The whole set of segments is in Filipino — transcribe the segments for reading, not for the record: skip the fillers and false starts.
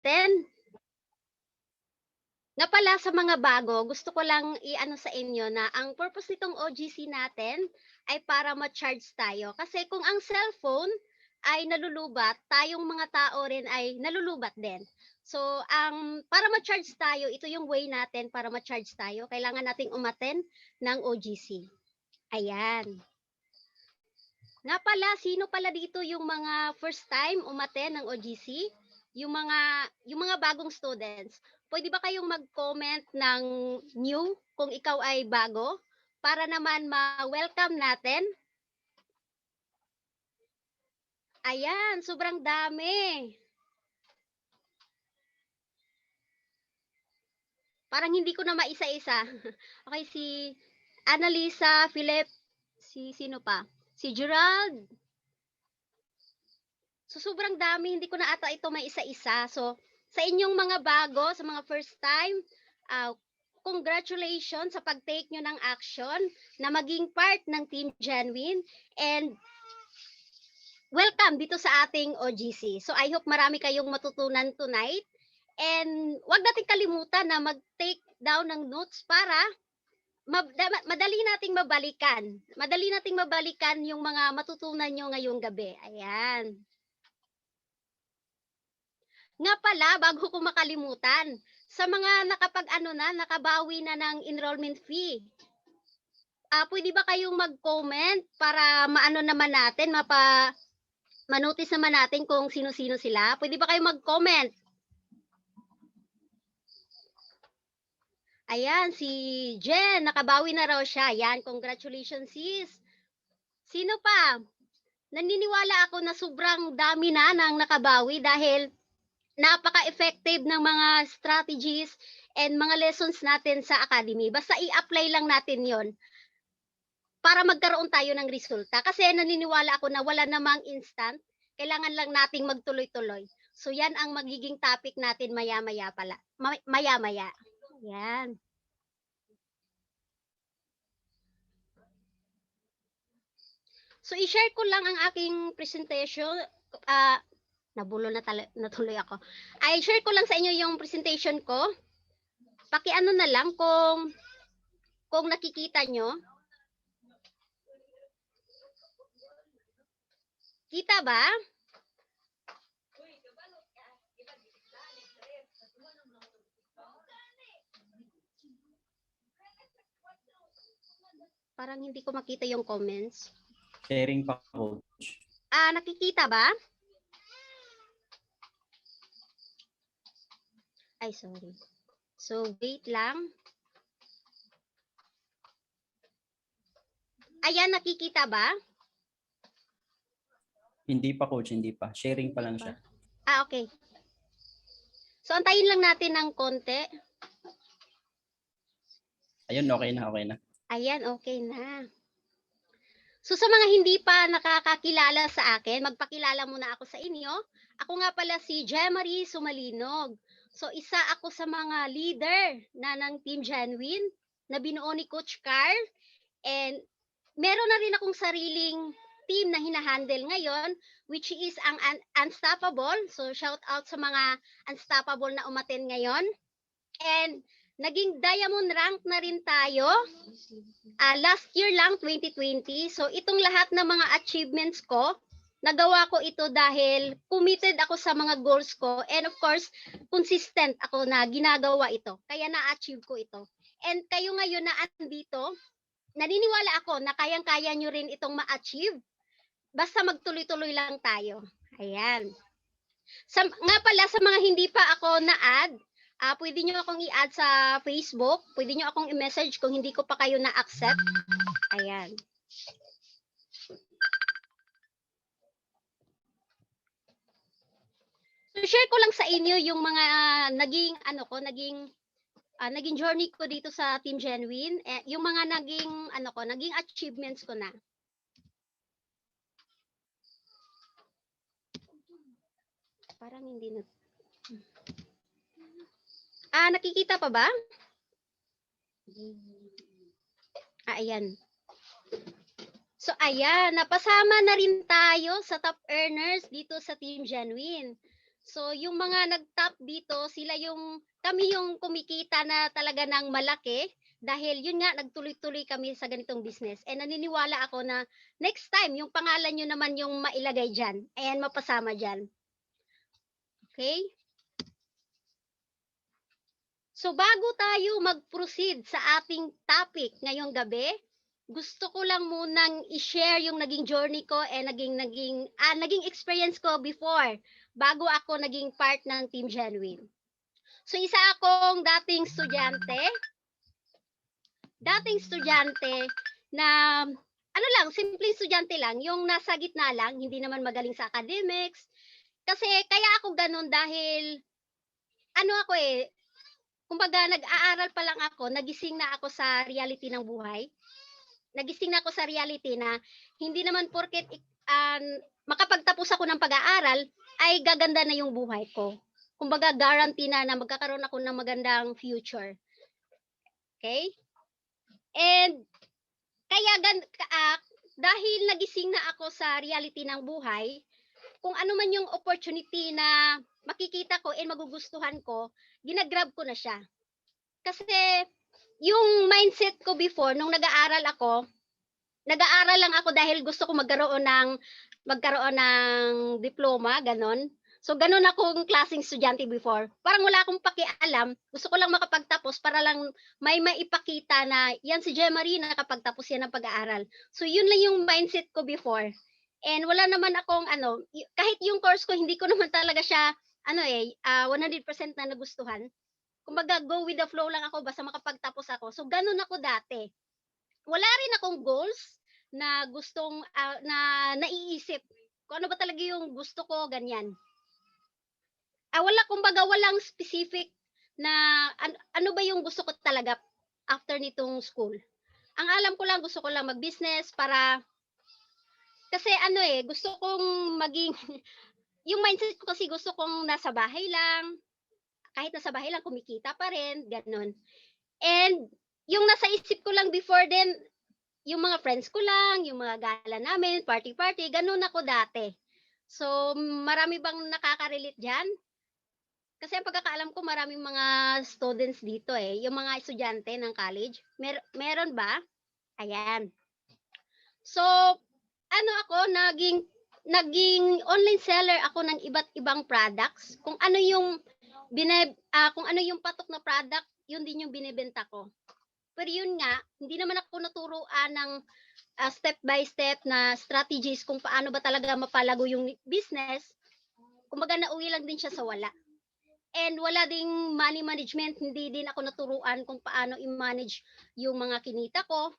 natin. Nga pala sa mga bago, gusto ko lang i-ano sa inyo na ang purpose nitong OGC natin ay para ma-charge tayo. Kasi kung ang cellphone ay nalulubat, tayong mga tao rin ay nalulubat din. So, para ma-charge tayo, ito yung way natin para ma-charge tayo. Kailangan nating umattend ng OGC. Ayan. Nga pala, sino pala dito yung mga first time umattend ng OGC? Yung mga bagong students. Pwede ba kayong mag-comment ng new kung ikaw ay bago para naman ma-welcome natin? Ayan, sobrang dami. Parang hindi ko na maisa-isa. Okay, si Annalisa, Philip, sino pa? Si Gerald. So sobrang dami, hindi ko na ata ito may isa-isa. So sa inyong mga bago, sa mga first time, congratulations sa pag-take nyo ng action na maging part ng Team Genuine and welcome dito sa ating OGC. So I hope marami kayong matutunan tonight and wag nating kalimutan na mag-take down ng notes para madali nating mabalikan. Madali nating mabalikan yung mga matutunan nyo ngayong gabi. Ayan. Nga pala, bago ko makalimutan, sa mga nakabawi na ng enrollment fee, pwede ba kayong mag-comment para maano naman natin, manotice naman natin kung sino-sino sila? Pwede ba kayong mag-comment? Ayan, si Jen, nakabawi na raw siya. Ayan, congratulations sis. Sino pa? Naniniwala ako na sobrang dami na ng nakabawi dahil napaka-effective ng mga strategies and mga lessons natin sa academy. Basta i-apply lang natin yon para magkaroon tayo ng resulta. Kasi naniniwala ako na wala namang instant. Kailangan lang nating magtuloy-tuloy. So yan ang magiging topic natin maya-maya pala. Maya-maya. Yan. So i-share ko lang ang aking presentation. Nabulo na natuloy ako. I-share ko lang sa inyo yung presentation ko. Pakiano na lang kung nakikita nyo. Kita ba? Parang hindi ko makita yung comments. Sharing pa, coach. Nakikita ba? Ay, sorry. So, wait lang. Ayan, nakikita ba? Hindi pa, coach. Hindi pa. Sharing pa lang siya. Okay. So, antayin lang natin ng konti. Ayun, okay na, okay na. Ayan, okay na. So, sa mga hindi pa nakakakilala sa akin, magpakilala muna ako sa inyo. Ako nga pala si Jemarie Sumalinog. So, isa ako sa mga leader ng Team Genuine na binuo ni Coach Carl. And meron na rin akong sariling team na hinahandle ngayon, which is ang Unstoppable. So, shout out sa mga Unstoppable na umaten ngayon. And naging diamond rank na rin tayo. Last year lang, 2020. So, itong lahat ng mga achievements ko, nagawa ko ito dahil committed ako sa mga goals ko. And of course, consistent ako na ginagawa ito. Kaya na-achieve ko ito. And kayo ngayon na andito, naniniwala ako na kayang-kaya nyo rin itong ma-achieve. Basta magtuloy-tuloy lang tayo. Ayan. Nga pala, sa mga hindi pa ako na-add, pwede nyo akong i-add sa Facebook. Pwede nyo akong i-message kung hindi ko pa kayo na-accept. Ayan. So, share ko lang sa inyo yung mga naging journey ko dito sa Team Genuine, yung mga naging achievements ko na. Parang hindi na. Nakikita pa ba? Ayan. So, ayan, napasama na rin tayo sa top earners dito sa Team Genuine. So yung mga nag-top dito, kami yung kumikita na talaga ng malaki dahil yun nga nagtuloy-tuloy kami sa ganitong business. And naniniwala ako na next time yung pangalan nyo naman yung mailagay diyan and mapasama diyan. Okay? So bago tayo mag-proceed sa ating topic ngayong gabi, gusto ko lang munang i-share yung naging journey ko and naging experience ko before bago ako naging part ng Team Genuine. So isa akong dating estudyante na ano lang, simpleng estudyante lang, yung nasa gitna lang, hindi naman magaling sa academics. Kasi kaya ako ganun dahil ano ako kumbaga nag-aaral pa lang ako, nagising na ako sa reality ng buhay. Nagising na ako sa reality na hindi naman porket makapagtapos ako ng pag-aaral ay gaganda na yung buhay ko. Kumbaga guarantee na magkakaroon ako ng magandang future. Okay? And kaya dahil nagising na ako sa reality ng buhay, kung ano man yung opportunity na makikita ko and magugustuhan ko, ginagrab ko na siya. Kasi yung mindset ko before, nung nag-aaral lang ako dahil gusto ko magkaroon ng diploma, ganon. So, ganon akong klaseng estudyante before. Parang wala akong pakialam. Gusto ko lang makapagtapos para lang may maipakita na yan si Jemarie nakapagtapos yan ng pag-aaral. So, yun lang yung mindset ko before. And wala naman akong kahit yung course ko, hindi ko naman talaga siya 100% na nagustuhan. Kumbaga, go with the flow lang ako basta makapagtapos ako. So, ganun ako dati. Wala rin akong goals na gustong na naiisip. Kung ano ba talaga yung gusto ko, ganyan. Kumbaga, walang specific na ano ba yung gusto ko talaga after nitong school. Ang alam ko lang, gusto ko lang mag-business kasi gusto kong maging, yung mindset ko kasi gusto kong nasa bahay lang, kahit nasa bahay lang, kumikita pa rin, ganun. And yung nasa isip ko lang before din, yung mga friends ko lang, yung mga gala namin, party-party, ganun ako dati. So, marami bang nakaka-relate dyan? Kasi ang pagkakaalam ko, maraming mga students dito yung mga estudyante ng college. Meron ba? Ayan. So, naging online seller ako ng iba't ibang products. Kung ano yung patok na product, yun din yung binebenta ko. Pero yun nga, hindi naman ako naturuan ng step by step na strategies kung paano ba talaga mapalago yung business. Kumbaga nauwi lang din siya sa wala. And wala ding money management, hindi din ako naturuan kung paano i-manage yung mga kinita ko.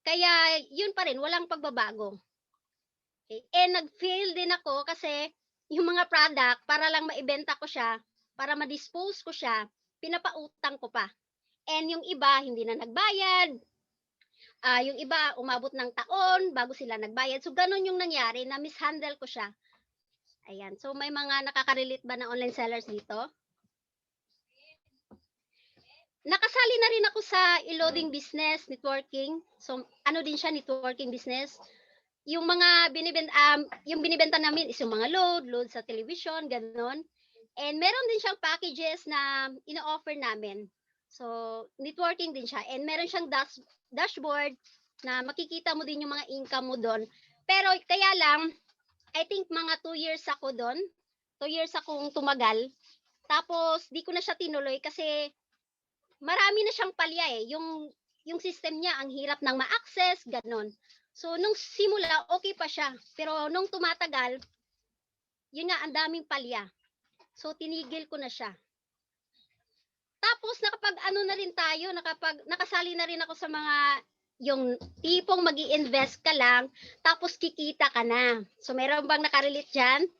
Kaya yun pa rin, walang pagbabago. Okay. And nag-fail din ako kasi yung mga product, para lang maibenta ko siya, para ma-dispose ko siya, pinapautang ko pa. And yung iba, hindi na nagbayad. Yung iba, umabot ng taon bago sila nagbayad. So, ganun yung nangyari na mishandle ko siya. Ayan. So, may mga nakaka-relate ba na online sellers dito? Nakasali na rin ako sa e-loading business, networking. So, ano din siya, networking business. Yung mga binibenta namin is yung mga load sa television, gano'n. And meron din siyang packages na ino-offer namin. So, networking din siya. And meron siyang dashboard na makikita mo din yung mga income mo doon. Pero kaya lang, I think mga 2 years ako doon. 2 years akong tumagal. Tapos, di ko na siya tinuloy kasi marami na siyang palya yung system niya, ang hirap nang ma-access, ganon. So, nung simula, okay pa siya. Pero nung tumatagal, yun nga, ang daming palya. So, tinigil ko na siya. Tapos, nakasali na rin ako sa mga, yung tipong mag-i-invest ka lang, tapos kikita ka na. So, meron bang nakarelate dyan?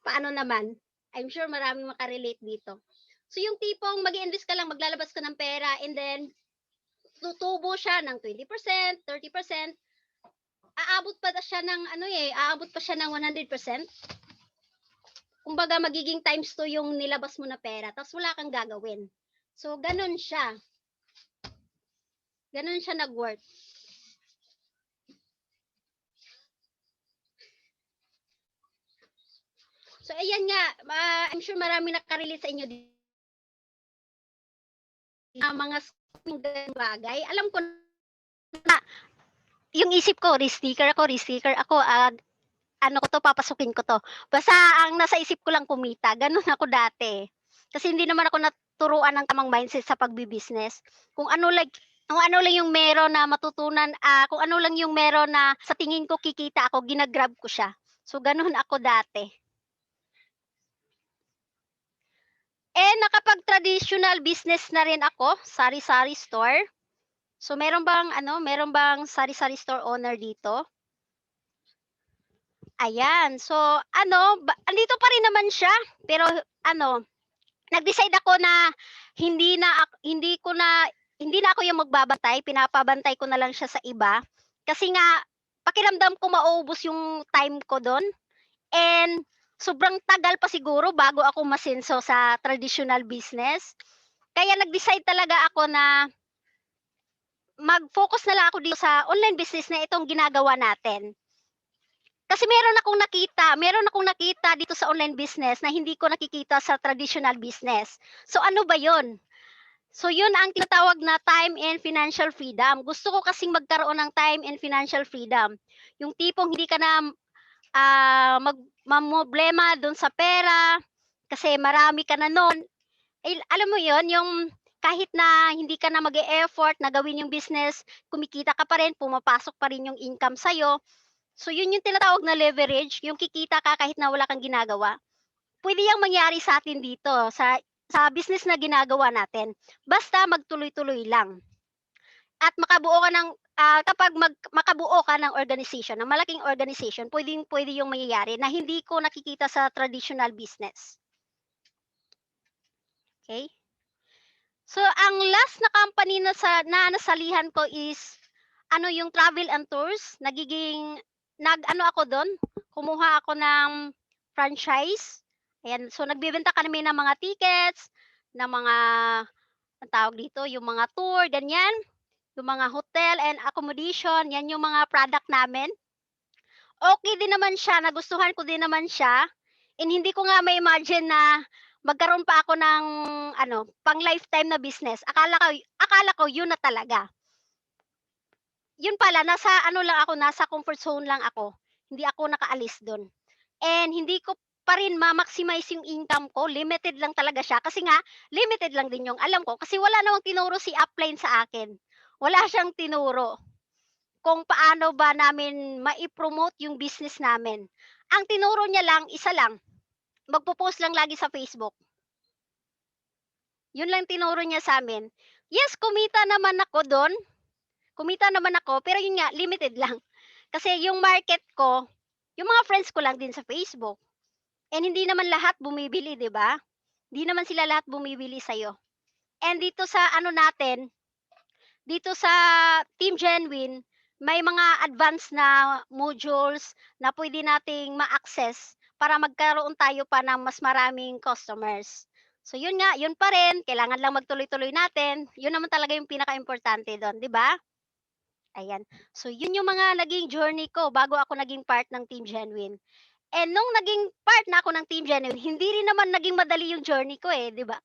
Paano naman? I'm sure maraming makarelate dito. So, yung tipong mag-i-invest ka lang, maglalabas ka ng pera, and then, tutubo siya ng 20%, 30%, aabot pa siya ng 100%. Kumbaga, magiging times 2 yung nilabas mo na pera, tapos wala kang gagawin. So, ganun siya. Ganun siya nag-work. So ayan nga, I'm sure marami nakarelate sa inyo na mga ganung bagay. Alam ko na yung isip ko risk taker ako, ano ko 'to, papasukin ko 'to. Basta ang nasa isip ko lang kumita, gano'n ako dati. Kasi hindi naman ako naturuan ng tamang mindset sa pagbi-business. Kung ano lang yung meron na matutunan, kung ano lang yung meron na sa tingin ko kikita ako, gina-grab ko siya. So gano'n ako dati. Nakapag-traditional business na rin ako, sari-sari store. So meron bang sari-sari store owner dito? Ayan, so andito pa rin naman siya, pero ano, nag-decide ako na hindi na ako yung magbabantay, pinapabantay ko na lang siya sa iba. Kasi nga pakiramdam ko mauubos yung time ko dun, and sobrang tagal pa siguro bago ako masenso sa traditional business. Kaya nag-decide talaga ako na mag-focus na lang ako dito sa online business na itong ginagawa natin. Kasi meron akong nakita dito sa online business na hindi ko nakikita sa traditional business. So ano ba 'yun? So 'yun ang tinatawag na time and financial freedom. Gusto ko kasing magkaroon ng time and financial freedom. Yung tipong hindi ka na, mamroblema dun sa pera, kasi marami ka na nun. Alam mo 'yun, yung kahit na hindi ka na mag-e-effort na gawin yung business, kumikita ka pa rin, pumapasok pa rin yung income sa'yo. So yun yung tinatawag na leverage, yung kikita ka kahit na wala kang ginagawa. Puwede yang mangyari sa atin dito sa business na ginagawa natin, basta magtuloy-tuloy lang. At kapag makabuo ka ng organization, ng malaking organization, puwedeng-puwede yung mangyayari na hindi ko nakikita sa traditional business. Okay. So ang last na company na nasalihan ko is yung travel and tours. Nag-ano ako dun, kumuha ako ng franchise. Ayan, so nagbebenta kami ng mga tickets, ng mga anong tawag dito, yung mga tour, ganyan, yung mga hotel and accommodation, yan yung mga product namin. Okay din naman siya, nagustuhan ko din naman siya, and hindi ko nga ma-imagine na magkaroon pa ako ng pang-lifetime na business. Akala ko yun na talaga. Yun pala, nasa comfort zone lang ako, hindi ako nakaalis dun. And hindi ko pa rin ma-maximize yung income ko, limited lang talaga siya kasi nga limited lang din yung alam ko kasi wala namang tinuro si upline sa akin. Wala siyang tinuro kung paano ba namin mai-promote yung business namin. Ang tinuro niya lang, isa lang, magpo-post lang lagi sa Facebook. Yun lang tinuro niya sa'min. Yes, kumita naman ako, pero yun nga, limited lang. Kasi yung market ko, yung mga friends ko lang din sa Facebook. And hindi naman lahat bumibili, 'di ba? Hindi naman sila lahat bumibili sa'yo. And dito sa Team Genuine, may mga advanced na modules na pwede nating ma-access para magkaroon tayo pa ng mas maraming customers. So yun nga, yun pa rin, kailangan lang magtuloy-tuloy natin. Yun naman talaga yung pinakaimportante do'n, 'di ba? Ayan. So yun yung mga naging journey ko bago ako naging part ng Team Genuine. And nung naging part na ako ng Team Genuine, hindi rin naman naging madali yung journey ko, 'di ba?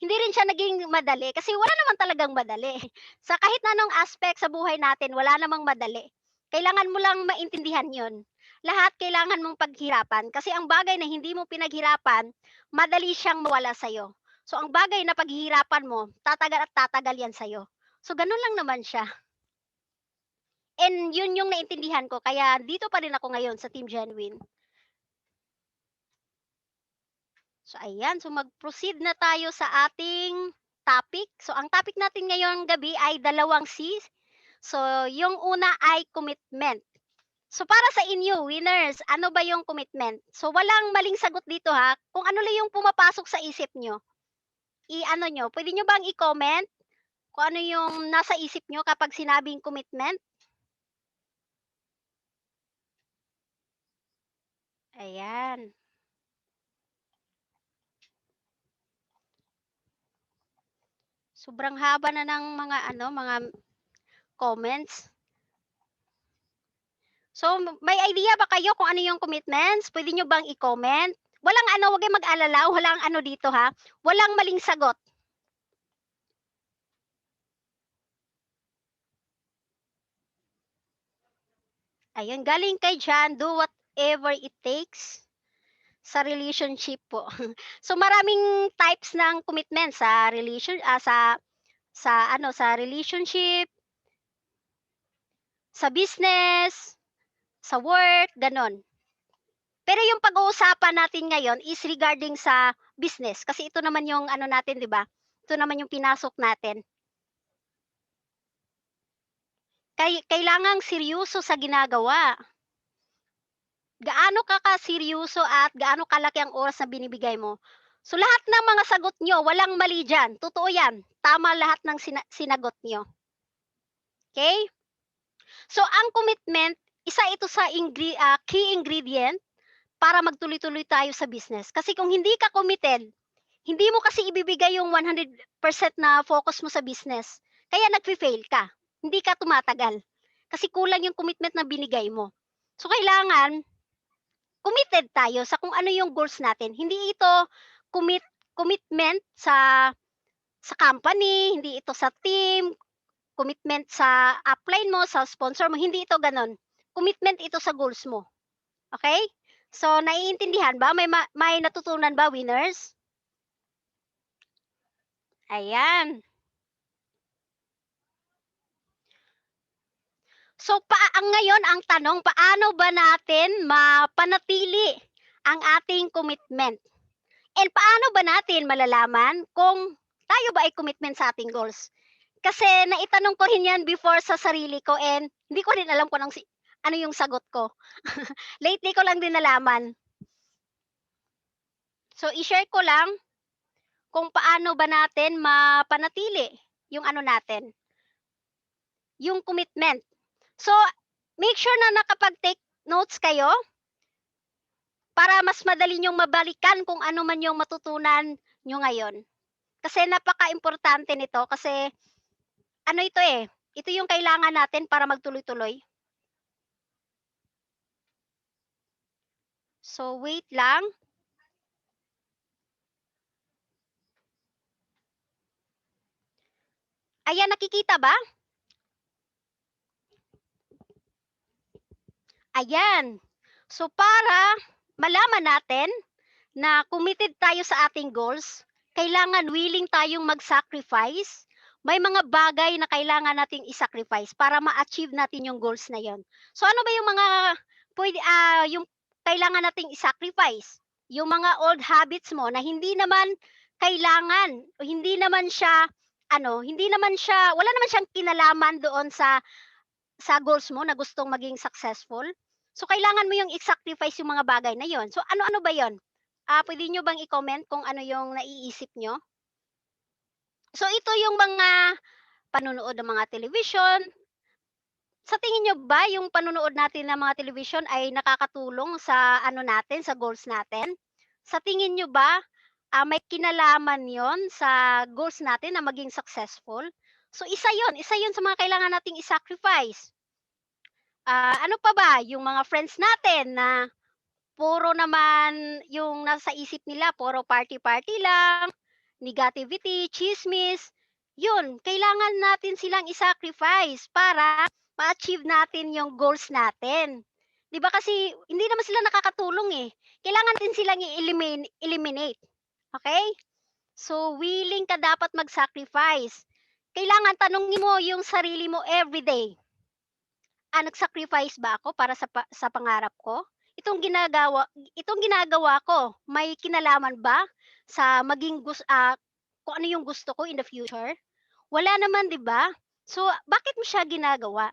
Hindi rin siya naging madali kasi wala naman talagang madali. Sa kahit na anong aspect sa buhay natin, wala namang madali. Kailangan mo lang maintindihan 'yon. Lahat kailangan mong paghirapan kasi ang bagay na hindi mo pinaghirapan, madali siyang mawala sa'yo. So ang bagay na paghihirapan mo, tatagal at tatagal 'yan sa'yo. So gano'n lang naman siya. And 'yun yung naintindihan ko kaya dito pa rin ako ngayon sa Team Genuine. So ayan, so mag-proceed na tayo sa ating topic. So ang topic natin ngayong gabi ay dalawang C. So yung una ay commitment. So para sa inyo, winners, ano ba yung commitment? So walang maling sagot dito ha. Kung ano lang yung pumapasok sa isip nyo, i-ano nyo, pwede nyo bang i-comment kung ano yung nasa isip nyo kapag sinabing commitment? Ayan. Sobrang haba na ng mga comments. So, may idea ba kayo kung ano yung commitments? Pwede nyo bang i-comment? Walang ano, huwag kayong mag-alala, walang ano dito ha, walang maling sagot. Ayun, galing kay John, do whatever it takes sa relationship po. So maraming types ng commitment sa sa relationship, sa business, sa work, gano'n. Pero yung pag-uusapan natin ngayon is regarding sa business kasi ito naman yung ano natin, 'di ba? Ito naman yung pinasok natin. Kailangang seryoso sa ginagawa. Gaano ka kaseryoso at gaano kalaki ang oras na binibigay mo. So lahat ng mga sagot niyo walang mali diyan, totoo 'yan. Tama lahat ng sinagot niyo, okey? So ang commitment, isa ito sa key ingredient para magtuloy-tuloy tayo sa business. Kasi kung hindi ka committed, hindi mo kasi ibibigay yung 100% na focus mo sa business. Kaya nagfe-fail ka, hindi ka tumatagal. Kasi kulang yung commitment na binigay mo. So kailangan committed tayo sa kung ano yung goals natin. Hindi ito commitment sa company, hindi ito sa team, commitment sa upline mo, sa sponsor mo, hindi ito gano'n. Commitment ito sa goals mo, okey? So, naiintindihan ba? May natutunan ba, winners? Ayan. So, ngayon ang tanong, paano ba natin mapanatili ang ating commitment? And paano ba natin malalaman kung tayo ba ay commitment sa ating goals? Kasi naitanong ko rin 'yan before sa sarili ko and hindi ko rin alam kung ano yung sagot ko. Lately ko lang din nalaman. So, i-share ko lang kung paano ba natin mapanatili yung ano natin, yung commitment. So, make sure na nakapag-take notes kayo para mas madali niyong mabalikan kung ano man yung matutunan niyo ngayon. Kasi napakaimportante nito kasi ano ito, ito yung kailangan natin para magtuloy-tuloy. So, wait lang. Ayan, nakikita ba? Ayan. So, para malaman natin na committed tayo sa ating goals, kailangan willing tayong mag-sacrifice. May mga bagay na kailangan nating i-sacrifice para ma-achieve natin yung goals na yon. So ano ba yung mga yung kailangan nating i-sacrifice? Yung mga old habits mo na hindi naman kailangan o hindi naman siya wala naman siyang kinalaman doon sa goals mo na gustong maging successful. So kailangan mo yung i-sacrifice yung mga bagay na yon. So ano-ano ba yon? Puwede niyo bang i-comment kung ano yung naiisip niyo? So ito yung mga panonood ng mga television. Sa tingin niyo ba yung panonood natin ng mga television ay nakakatulong sa ano natin, sa goals natin? Sa tingin niyo ba, may kinalaman yon sa goals natin na maging successful? So isa yon sa mga kailangan nating i-sacrifice. Ano pa ba, yung mga friends natin na puro naman yung nasa isip nila puro party-party lang, negativity, tsismis, yun kailangan natin silang i-sacrifice para ma-achieve natin yung goals natin. 'Di ba kasi hindi naman sila nakakatulong, kailangan din silang eliminate, okey? So, willing ka dapat mag-sacrifice. Kailangan tanungin mo yung sarili mo everyday. Nag-sacrifice ba ako para sa pangarap ko? Itong ginagawa ko, may kinalaman ba sa kung ano yung gusto ko in the future? Wala naman, 'di ba? So, bakit mo siya ginagawa?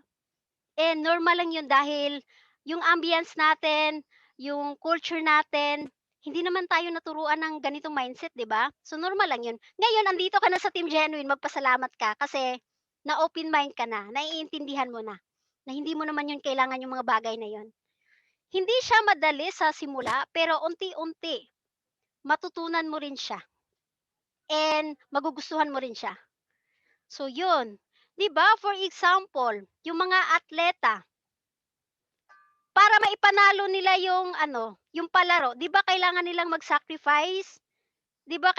Normal lang 'yun dahil yung ambience natin, yung culture natin, hindi naman tayo naturuan ng ganitong mindset, 'di ba? So, normal lang 'yun. Ngayon andito ka na sa Team Genuine, magpasalamat ka kasi na-open mind ka na, naiintindihan mo na hindi mo naman 'yun kailangan yung mga bagay na 'yun. Hindi siya madali sa simula, pero unti-unti matutunan mo rin siya and magugustuhan mo rin siya. So, 'yun. 'Di ba, for example, yung mga atleta, para maipanalo nila yung ano, yung palaro, 'di ba kailangan nilang mag-sacrifice? 'Di ba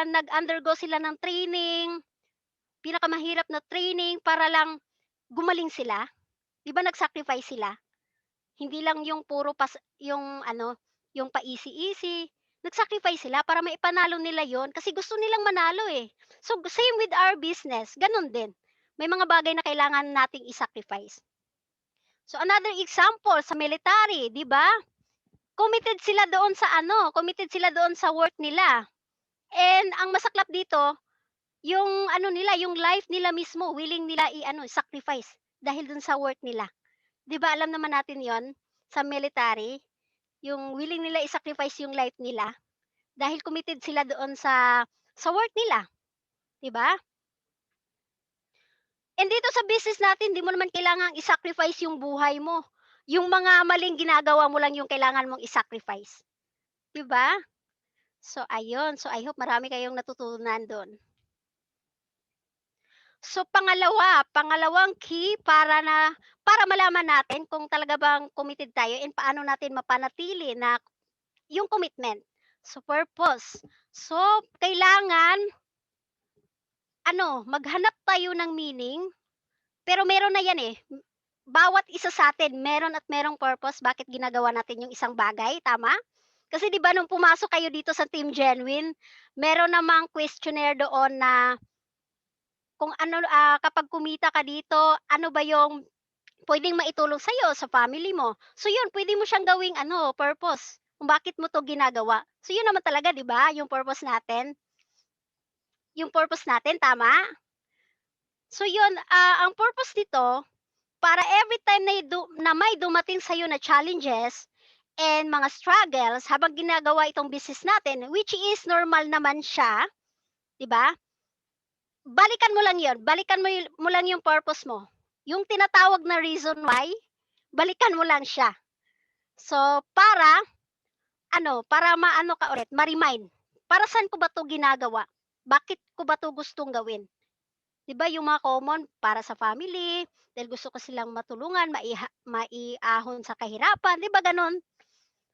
nag-undergo sila ng training, pinakamahirap na training para lang gumaling sila? 'Di ba nag-sacrifice sila? Hindi lang yung puro yung ano, yung pa-easy-easy, nag-sacrifice sila para maipanalo nila yon kasi gusto nilang manalo, eh. So, same with our business, gano'n din. May mga bagay na kailangan nating i-sacrifice. So, another example sa military, 'di ba? Committed sila doon sa ano, committed sila doon sa work nila. And ang masaklap dito, yung ano nila, yung life nila mismo willing nila i-ano, sacrifice dahil dun sa work nila. 'Di ba alam naman natin 'yon sa military, yung willing nila i-sacrifice yung life nila dahil committed sila doon sa work nila, 'di ba? And dito sa business natin, 'di mo naman kailangang i-sacrifice yung buhay mo. Yung mga maling ginagawa mo lang yung kailangan mong i-sacrifice, 'di ba? So ayun, so I hope marami kayong natutunan do'n. So pangalawang key para malaman natin kung talaga bang committed tayo and paano natin mapanatili na yung commitment. So purpose. So kailangan ano, maghanap tayo ng meaning, pero meron na 'yan, eh. Bawat isa sa'tin meron at merong purpose bakit ginagawa natin yung isang bagay, tama? Kasi 'di ba nung pumasok kayo dito sa Team Genuine, meron namang questionnaire doon na kung ano, kapag kumita ka dito, ano ba yung puwedeng maitulong sa'yo, sa family mo. So yun, puwede mo siyang gawing ano, purpose kung bakit mo 'to ginagawa. So yun naman talaga 'di ba, yung purpose natin. Yung purpose natin, tama? So yun, ang purpose nito, para every time na may dumating sa'yo na challenges and mga struggles habang ginagawa itong business natin, which is normal naman siya, 'di ba? Balikan mo lang 'yon, balikan mo lang yung purpose mo. Yung tinatawag na reason why, balikan mo lang siya. So, para ano, para maano ka ulit, ma-remind, para saan ko ba 'to ginagawa? Bakit ko ba 'to gustong gawin? 'Di ba yung mga common, para sa family, dahil gusto ko silang matulungan, maiahon sa kahirapan, 'di ba gano'n?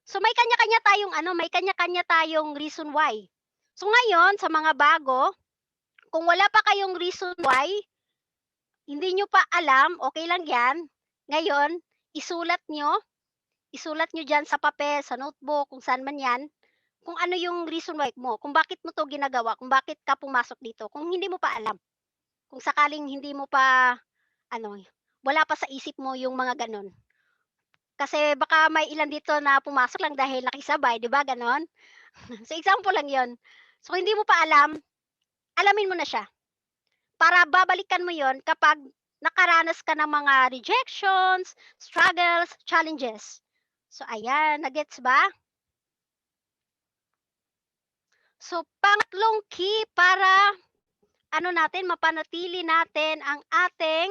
So, may kanya-kanya tayong reason why. So, ngayon sa mga bago, kung wala pa kayong reason why, hindi niyo pa alam, okey lang 'yan. Ngayon, isulat isulat niyo diyan sa papel, sa notebook, kung saan man 'yan, kung ano yung reason why mo, kung bakit mo 'to ginagawa, kung bakit ka pumasok dito, kung hindi mo pa alam. Kung sakaling hindi mo pa ano, wala pa sa isip mo yung mga gano'n. Kasi baka may ilan dito na pumasok lang dahil nakisabay, 'di ba gano'n? So, example lang 'yon. So, kung hindi mo pa alam, alamin mo na siya. Para babalikan mo 'yon kapag nakaranas ka ng mga rejections, struggles, challenges. So ayan, na-gets ba? So pangatlong key para ano natin, mapanatili natin ang ating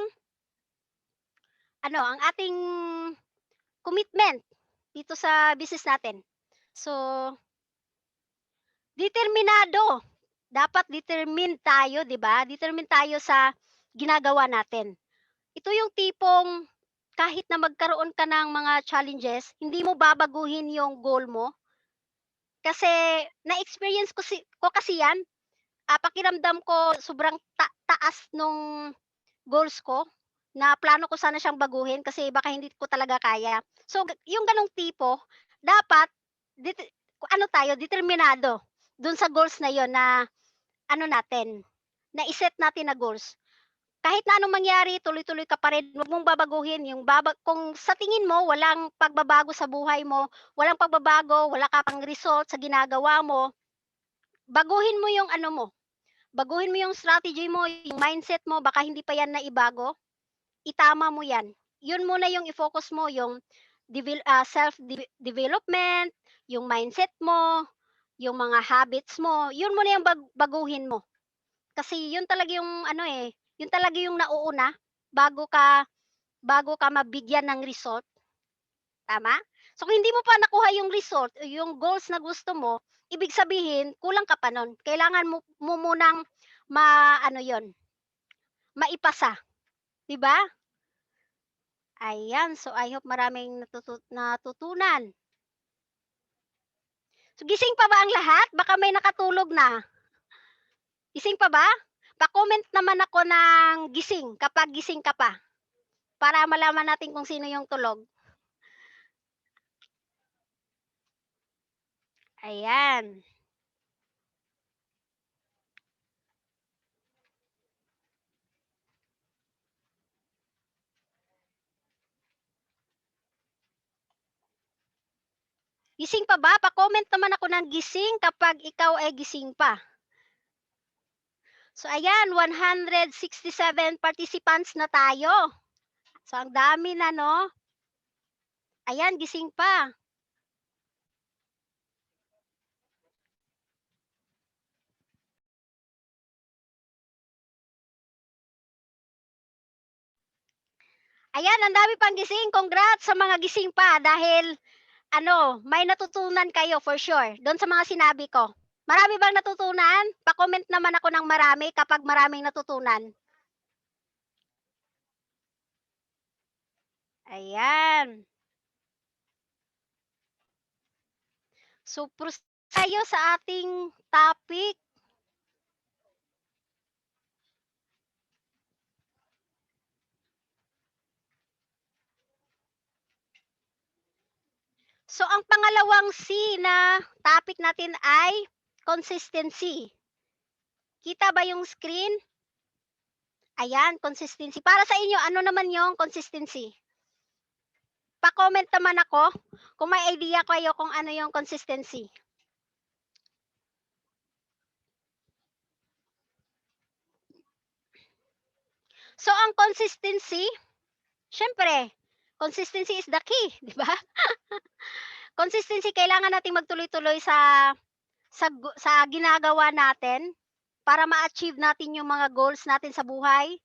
commitment dito sa business natin. So, determinado. Dapat determined tayo, 'di ba? Determined tayo sa ginagawa natin. Ito yung tipong kahit na magkaroon ka ng mga challenges, hindi mo babaguhin yung goal mo. Kasi na-experience ko kasi 'yan, pakiramdam ko sobrang taas nung goals ko, na plano ko sana siyang baguhin kasi baka hindi ko talaga kaya. So, yung gano'ng tipo, dapat ano tayo, determinado dun sa goals na yon na ano natin, na i-set natin na goals. Kahit na anong mangyari, tuloy-tuloy ka pa rin, wag mong babaguhin yung kung sa tingin mo walang pagbabago sa buhay mo, walang pagbabago, wala ka pang result sa ginagawa mo, baguhin mo yung ano mo, baguhin mo yung strategy mo, yung mindset mo, baka hindi pa yan naibago, itama mo yan. Yun muna yung i-focus mo, yung self-development, yung mindset mo, yung mga habits mo, yun muna yung baguhin mo. Kasi yun talaga yung ano, eh, yun talaga yung nauuna bago ka bago ka mabigyan ng result, tama? So kung hindi mo pa nakuha yung result, yung goals na gusto mo, ibig sabihin kulang ka pa nun. Kailangan mo munang maano yon, maipasa, 'di ba? Ayan, so I hope maraming natutunan. So gising pa ba ang lahat? Baka may nakatulog na. Gising pa ba? Pa-comment naman ako ng gising kapag gising ka pa, para malaman natin kung sino yung tulog. Ayan. Gising pa ba? Pa-comment naman ako ng gising kapag ikaw ay gising pa. So ayan, 167 participants na tayo. So ang dami na, no? Ayan, gising pa. Ayan, ang dami pang gising. Congrats sa mga gising pa dahil may natutunan kayo for sure doon sa mga sinabi ko. Marami bang natutunan? Pa-comment naman ako ng marami kapag maraming natutunan. Ayan. So, proceed tayo sa ating topic. So, ang pangalawang C na topic natin ay consistency. Kita ba yung screen? Ayan, consistency. Para sa inyo, ano naman yung consistency? Pa-comment naman ako kung may idea kayo kung ano yung consistency. So, ang consistency, syempre, consistency is the key, di ba? Consistency, kailangan nating magtuloy-tuloy sa ginagawa natin para ma-achieve natin yung mga goals natin sa buhay.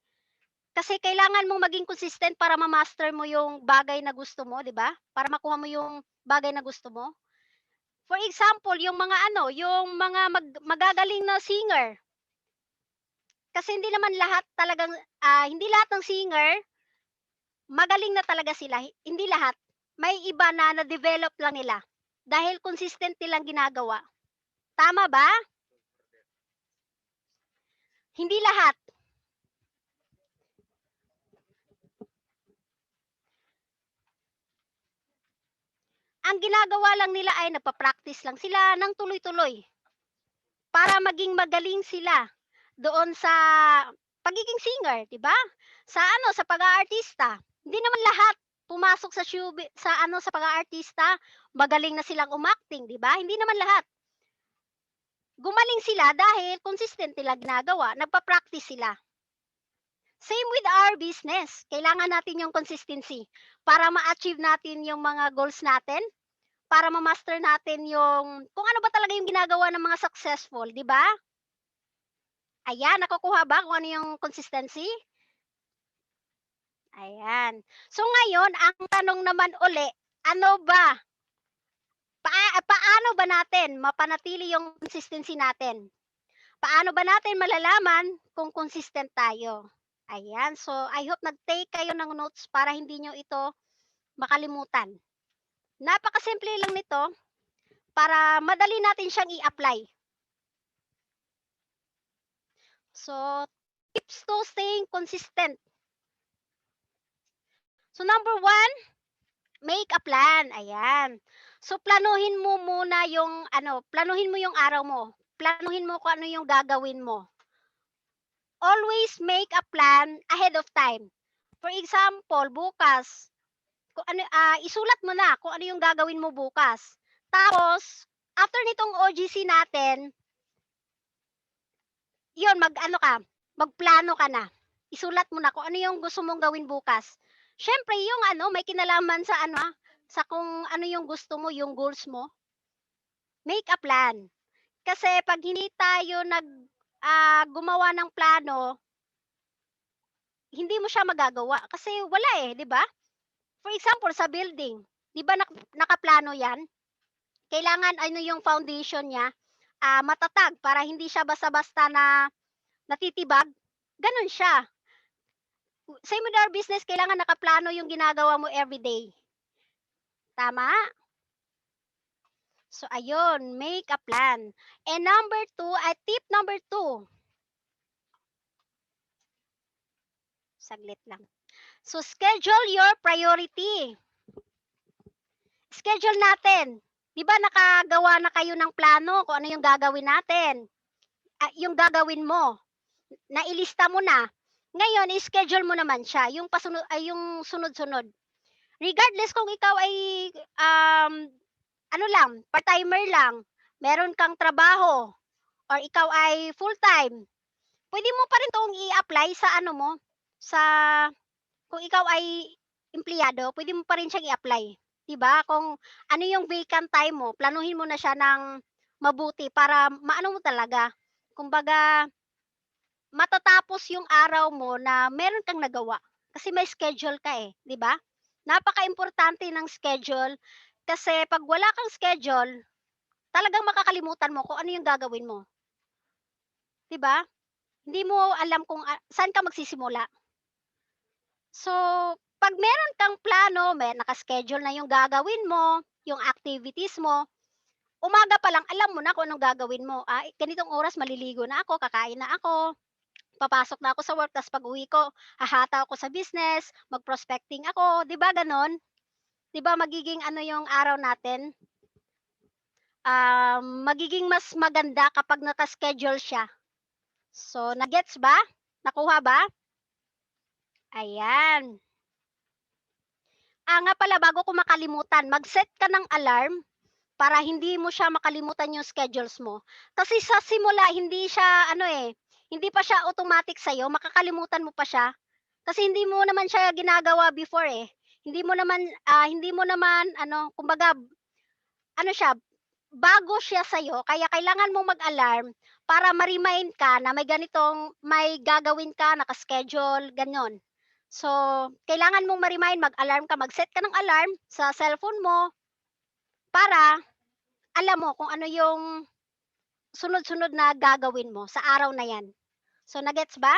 Kasi kailangan mong maging consistent para ma-master mo yung bagay na gusto mo, di ba? Para makuha mo yung bagay na gusto mo. For example, yung mga magagaling na singer. Kasi hindi naman lahat talagang, hindi lahat ng singer, magaling na talaga sila. Hindi lahat. May iba na na-develop lang nila. Dahil consistent nilang ginagawa. Tama ba? Hindi lahat. Ang ginagawa lang nila ay nagpa-practice lang sila ng tuloy-tuloy. Para maging magaling sila doon sa pagiging singer, 'di ba? Sa pag-aartista. Hindi naman lahat pumasok sa pag-aartista, magaling na silang umacting, 'di ba? Hindi naman lahat. Gumaling sila dahil consistent nila ginagawa, nagpa-practice sila. Same with our business. Kailangan natin yung consistency para ma-achieve natin yung mga goals natin, para ma-master natin yung kung ano ba talaga yung ginagawa ng mga successful, 'di ba? Ayan, nakukuha ba kung ano yung consistency? Ayan. So ngayon, ang tanong naman uli, ano ba? Paano ba natin mapanatili yung consistency natin? Paano ba natin malalaman kung consistent tayo? Ayan. So I hope nag-take kayo ng notes para hindi nyo ito makalimutan. Napakasimple lang nito para madali natin siyang i-apply. So, tips to staying consistent. So number 1, make a plan. Ayan. So planuhin mo muna yung planuhin mo yung araw mo. Planuhin mo kung ano yung gagawin mo. Always make a plan ahead of time. For example, bukas, isulat mo na kung ano yung gagawin mo bukas. Tapos, after nitong OGC natin, yun, magplano ka na. Isulat mo na kung ano yung gusto mong gawin bukas. Syempre, yung may kinalaman sa kung ano yung gusto mo, yung goals mo. Make a plan. Kasi pag hindi tayo gumawa ng plano, hindi mo siya magagawa kasi wala di ba? For example, sa building, di ba nakaplano yan? Kailangan yung foundation niya, matatag para hindi siya basta-basta na natitibag. Ganun siya. similar business, kailangan nakaplano yung ginagawa mo everyday. Tama? So, ayun, make a plan. And number 2, tip number 2. Saglit lang. So, schedule your priority. Schedule natin. Di ba nakagawa na kayo ng plano kung ano yung gagawin natin? Yung gagawin mo. Nailista mo na. Ngayon, i-schedule mo naman siya. Yung sunod-sunod. Regardless kung ikaw ay part-timer lang, meron kang trabaho, or ikaw ay full-time, pwede mo pa rin itong i-apply sa kung ikaw ay empleyado, pwede mo pa rin siyang i-apply. Diba? Kung ano yung vacant time mo, planuhin mo na siya ng mabuti para maano mo talaga. Kumbaga, matatapos yung araw mo na meron kang nagawa. Kasi may schedule ka eh, di ba? Napaka-importante ng schedule kasi pag wala kang schedule, talagang makakalimutan mo kung ano yung gagawin mo. Di ba? Hindi mo alam kung saan ka magsisimula. So, pag meron kang plano, naka-schedule na yung gagawin mo, yung activities mo, umaga pa lang alam mo na kung anong gagawin mo. Ganitong oras maliligo na ako, kakain na ako, papasok na ako sa work, tapos pag-uwi ko, hahataw ako sa business, mag-prospecting ako, 'di ba ganon? 'Di ba magiging yung araw natin? Magiging mas maganda kapag naka-schedule siya. So, nagets ba? Nakuha ba? Ayan. Nga pala, bago ko makalimutan, mag-set ka ng alarm para hindi mo siya makalimutan yung schedules mo. Kasi sa simula, hindi pa siya automatic sa'yo, makakalimutan mo pa siya. Kasi hindi mo naman siya ginagawa before eh. Hindi mo naman, kumbaga, bago siya sa'yo, kaya kailangan mo mag-alarm para ma-remind ka na may gagawin ka, naka-schedule, ganyan. So, kailangan mong ma-remind, mag-alarm ka, mag-set ka ng alarm sa cellphone mo para alam mo kung ano yung sunod-sunod na gagawin mo sa araw na yan. So, nagets ba?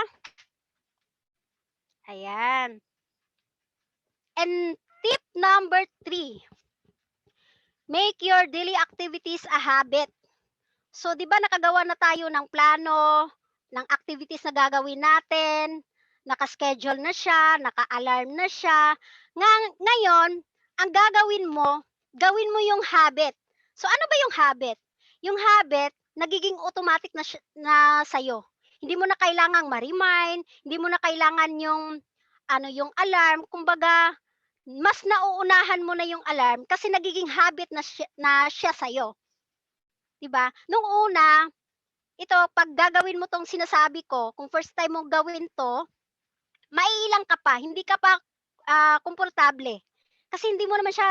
Ayan. And tip number 3, make your daily activities a habit. So, di ba nakagawa na tayo ng plano, ng activities na gagawin natin, naka-schedule na siya, naka-alarm na siya. Ngayon, ang gawin mo yung habit. So, ano ba yung habit? Yung habit, nagiging automatic na sa'yo. Hindi mo na kailangang ma-remind, hindi mo na kailangan yung alarm. Kumbaga, mas nauunahan mo na yung alarm kasi nagiging habit na siya sa'yo. Diba? Nung una, ito, pag gagawin mo tong sinasabi ko, kung first time mo gawin to, maiilang ka pa, hindi ka pa komportable. Kasi hindi mo naman siya,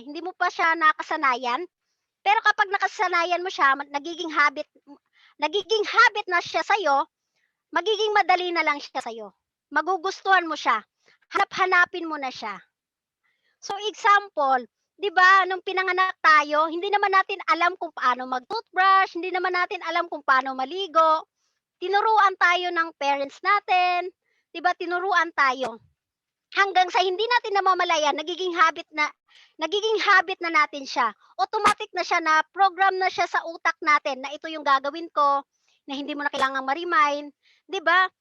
hindi mo pa siya nakasanayan. Pero kapag nakasanayan mo siya, nagiging habit na siya sa'yo, magiging madali na lang siya sa'yo. Magugustuhan mo siya. Hanap-hanapin mo na siya. So example, 'di ba, nung pinanganak tayo, hindi naman natin alam kung paano mag-toothbrush, hindi naman natin alam kung paano maligo. Tinuruan tayo ng parents natin, 'di ba, tinuruan tayo. Hanggang sa hindi natin namamalayan, nagiging habit na natin siya. Automatic na siya, na program na siya sa utak natin na ito yung gagawin ko, na hindi mo na kailangang ma-remind, 'di ba?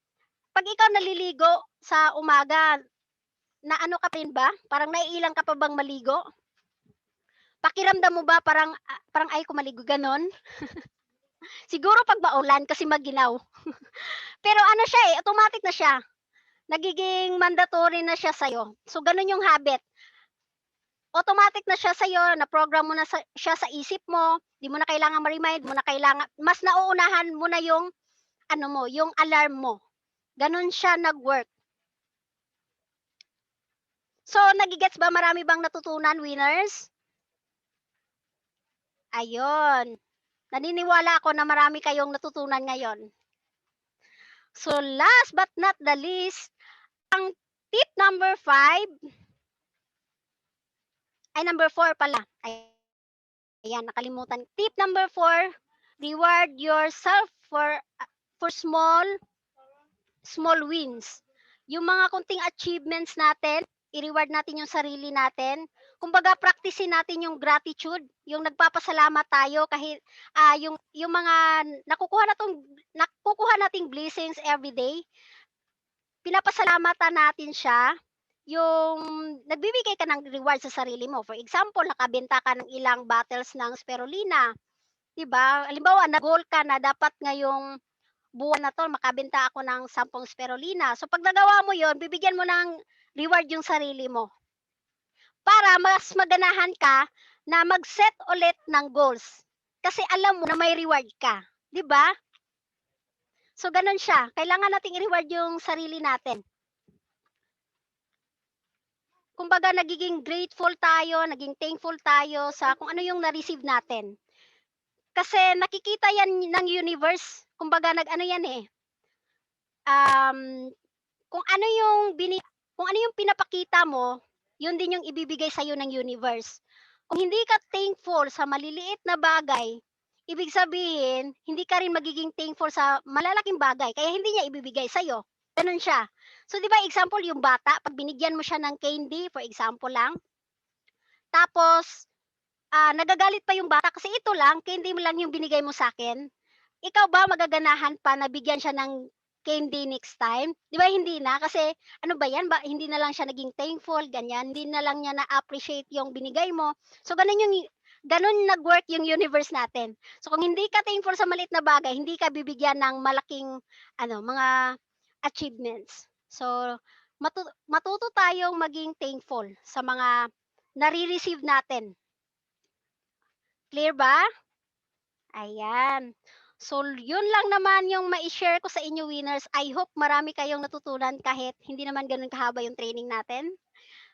Pag ikaw naliligo sa umaga, na ka pa rin ba? Parang naiilang ka pa bang maligo? Pakiramdam mo ba parang ay ko maligo, ganon? Siguro pag maulan kasi maginaw. Pero siya eh, automatic na siya. Nagiging mandatory na siya sa'yo. So, ganun yung habit. Automatic na siya sa'yo, na-program mo na siya sa isip mo, di mo na kailangan ma-remind, mas nauunahan mo na yung, yung alarm mo. Ganun siya nag-work. So, nagigets ba? Marami bang natutunan, winners? Ayun. Naniniwala ako na marami kayong natutunan ngayon. So, last but not the least, ang tip number 5, number 4 pala. Ayan, nakalimutan. Tip number 4, reward yourself for small wins. yung mga konting achievements natin, i-reward natin yung sarili natin. Kumbaga practicein natin yung gratitude, yung nagpapasalamat tayo kahit yung mga nakukuha nating blessings every day. Pinapasalamatan natin siya, yung nagbibigay ka ng reward sa sarili mo. For example, nakabenta ka ng ilang bottles ng spirulina, 'di ba? Halimbawa, nag-goal ka na dapat ngayong buwan na 'to makabenta ako ng 10 spirulina. So 'pag nagawa mo 'yon, bibigyan mo ng reward yung sarili mo. Para mas maganahan ka na mag-set ulit ng goals. Kasi alam mo na may reward ka, 'di ba? So gano'n siya. Kailangan nating i-reward yung sarili natin. Kumbaga nagiging grateful tayo, naging thankful tayo sa kung ano yung na-receive natin. Kasi nakikita yan ng universe. Kumbaga nag-ano yan eh. Kung ano yung kung ano yung pinapakita mo, yun din yung ibibigay sa ng universe. Kung hindi ka thankful sa maliliit na bagay, ibig sabihin, hindi ka rin magiging thankful sa malalaking bagay, kaya hindi niya ibibigay sa'yo. Ganun siya. So, di ba, example, yung bata, pag binigyan mo siya ng candy, for example lang, tapos, nagagalit pa yung bata kasi ito lang, candy mo lang yung binigay mo sa akin. Ikaw ba magaganahan pa na bigyan siya ng candy next time? 'Di ba hindi na? Kasi ano ba 'yan, hindi na lang siya naging thankful, ganyan. Hindi na lang niya na-appreciate yung binigay mo. So gano'n nag-work yung universe natin. So kung hindi ka thankful sa maliit na bagay, hindi ka bibigyan ng malaking mga achievements. So matuto tayong maging thankful sa mga nare-receive natin. Clear ba? Ayan. So, yun lang naman yung mai-share ko sa inyo, winners. I hope marami kayong natutunan kahit hindi naman ganun kahaba yung training natin.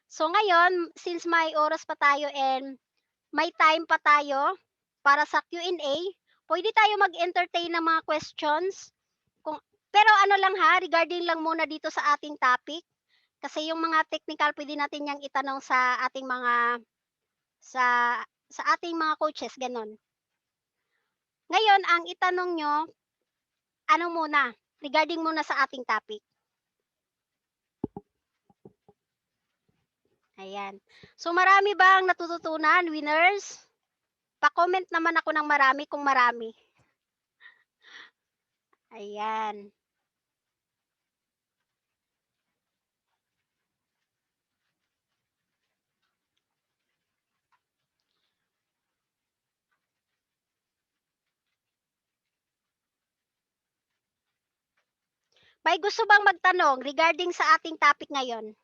So, ngayon, since may oras pa tayo and may time pa tayo para sa Q&A, pwede tayo mag-entertain ng mga questions. Pero ano lang ha, regarding lang muna dito sa ating topic. Kasi yung mga technical, pwede natin yang itanong sa ating sa, sa ating mga coaches, ganun. Ngayon, ang itanong nyo, ano muna, regarding muna sa ating topic. Ayan. So, marami bang natututunan, winners? Pa-comment naman ako ng marami kung marami. Ayan. May gusto bang magtanong regarding sa ating topic ngayon?